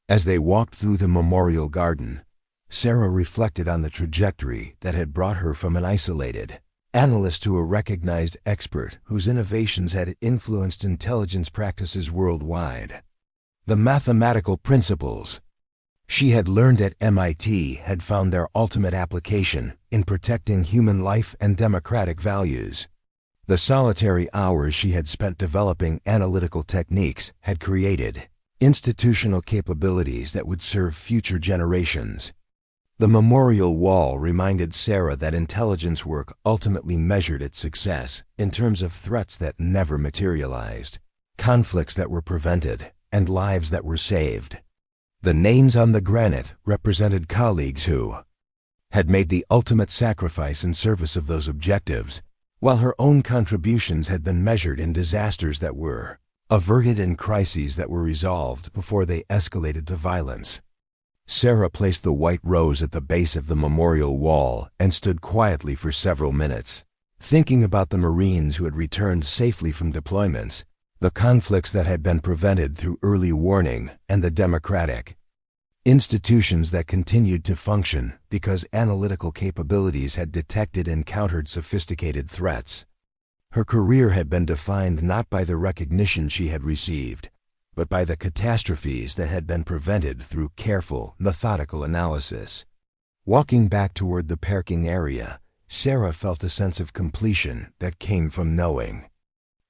As they walked through the memorial garden, Sarah reflected on the trajectory that had brought her from an isolated analyst to a recognized expert whose innovations had influenced intelligence practices worldwide. The mathematical principles she had learned at MIT had found their ultimate application in protecting human life and democratic values. The solitary hours she had spent developing analytical techniques had created institutional capabilities that would serve future generations. The memorial wall reminded Sarah that intelligence work ultimately measured its success in terms of threats that never materialized, conflicts that were prevented, and lives that were saved. The names on the granite represented colleagues who had made the ultimate sacrifice in service of those objectives, while her own contributions had been measured in disasters that were averted and crises that were resolved before they escalated to violence. Sarah placed the white rose at the base of the memorial wall and stood quietly for several minutes, thinking about the Marines who had returned safely from deployments, the conflicts that had been prevented through early warning, and the democratic institutions that continued to function because analytical capabilities had detected and countered sophisticated threats. Her career had been defined not by the recognition she had received, but by the catastrophes that had been prevented through careful, methodical analysis. Walking back toward the parking area, Sarah felt a sense of completion that came from knowing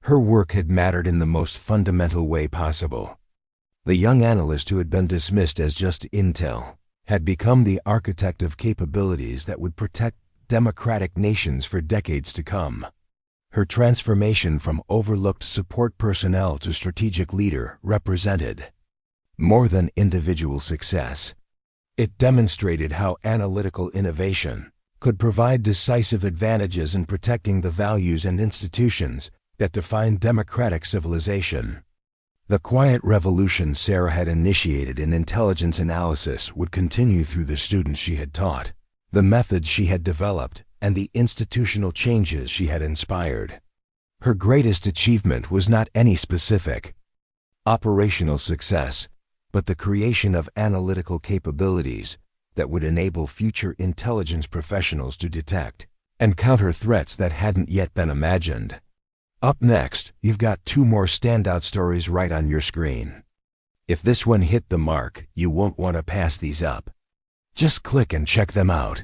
her work had mattered in the most fundamental way possible. The young analyst who had been dismissed as just intel had become the architect of capabilities that would protect democratic nations for decades to come. Her transformation from overlooked support personnel to strategic leader represented more than individual success. It demonstrated how analytical innovation could provide decisive advantages in protecting the values and institutions that define democratic civilization. The quiet revolution Sarah had initiated in intelligence analysis would continue through the students she had taught, the methods she had developed, and the institutional changes she had inspired. Her greatest achievement was not any specific operational success, but the creation of analytical capabilities that would enable future intelligence professionals to detect and counter threats that hadn't yet been imagined. Up next, you've got 2 more standout stories right on your screen. If this one hit the mark, you won't want to pass these up. Just click and check them out.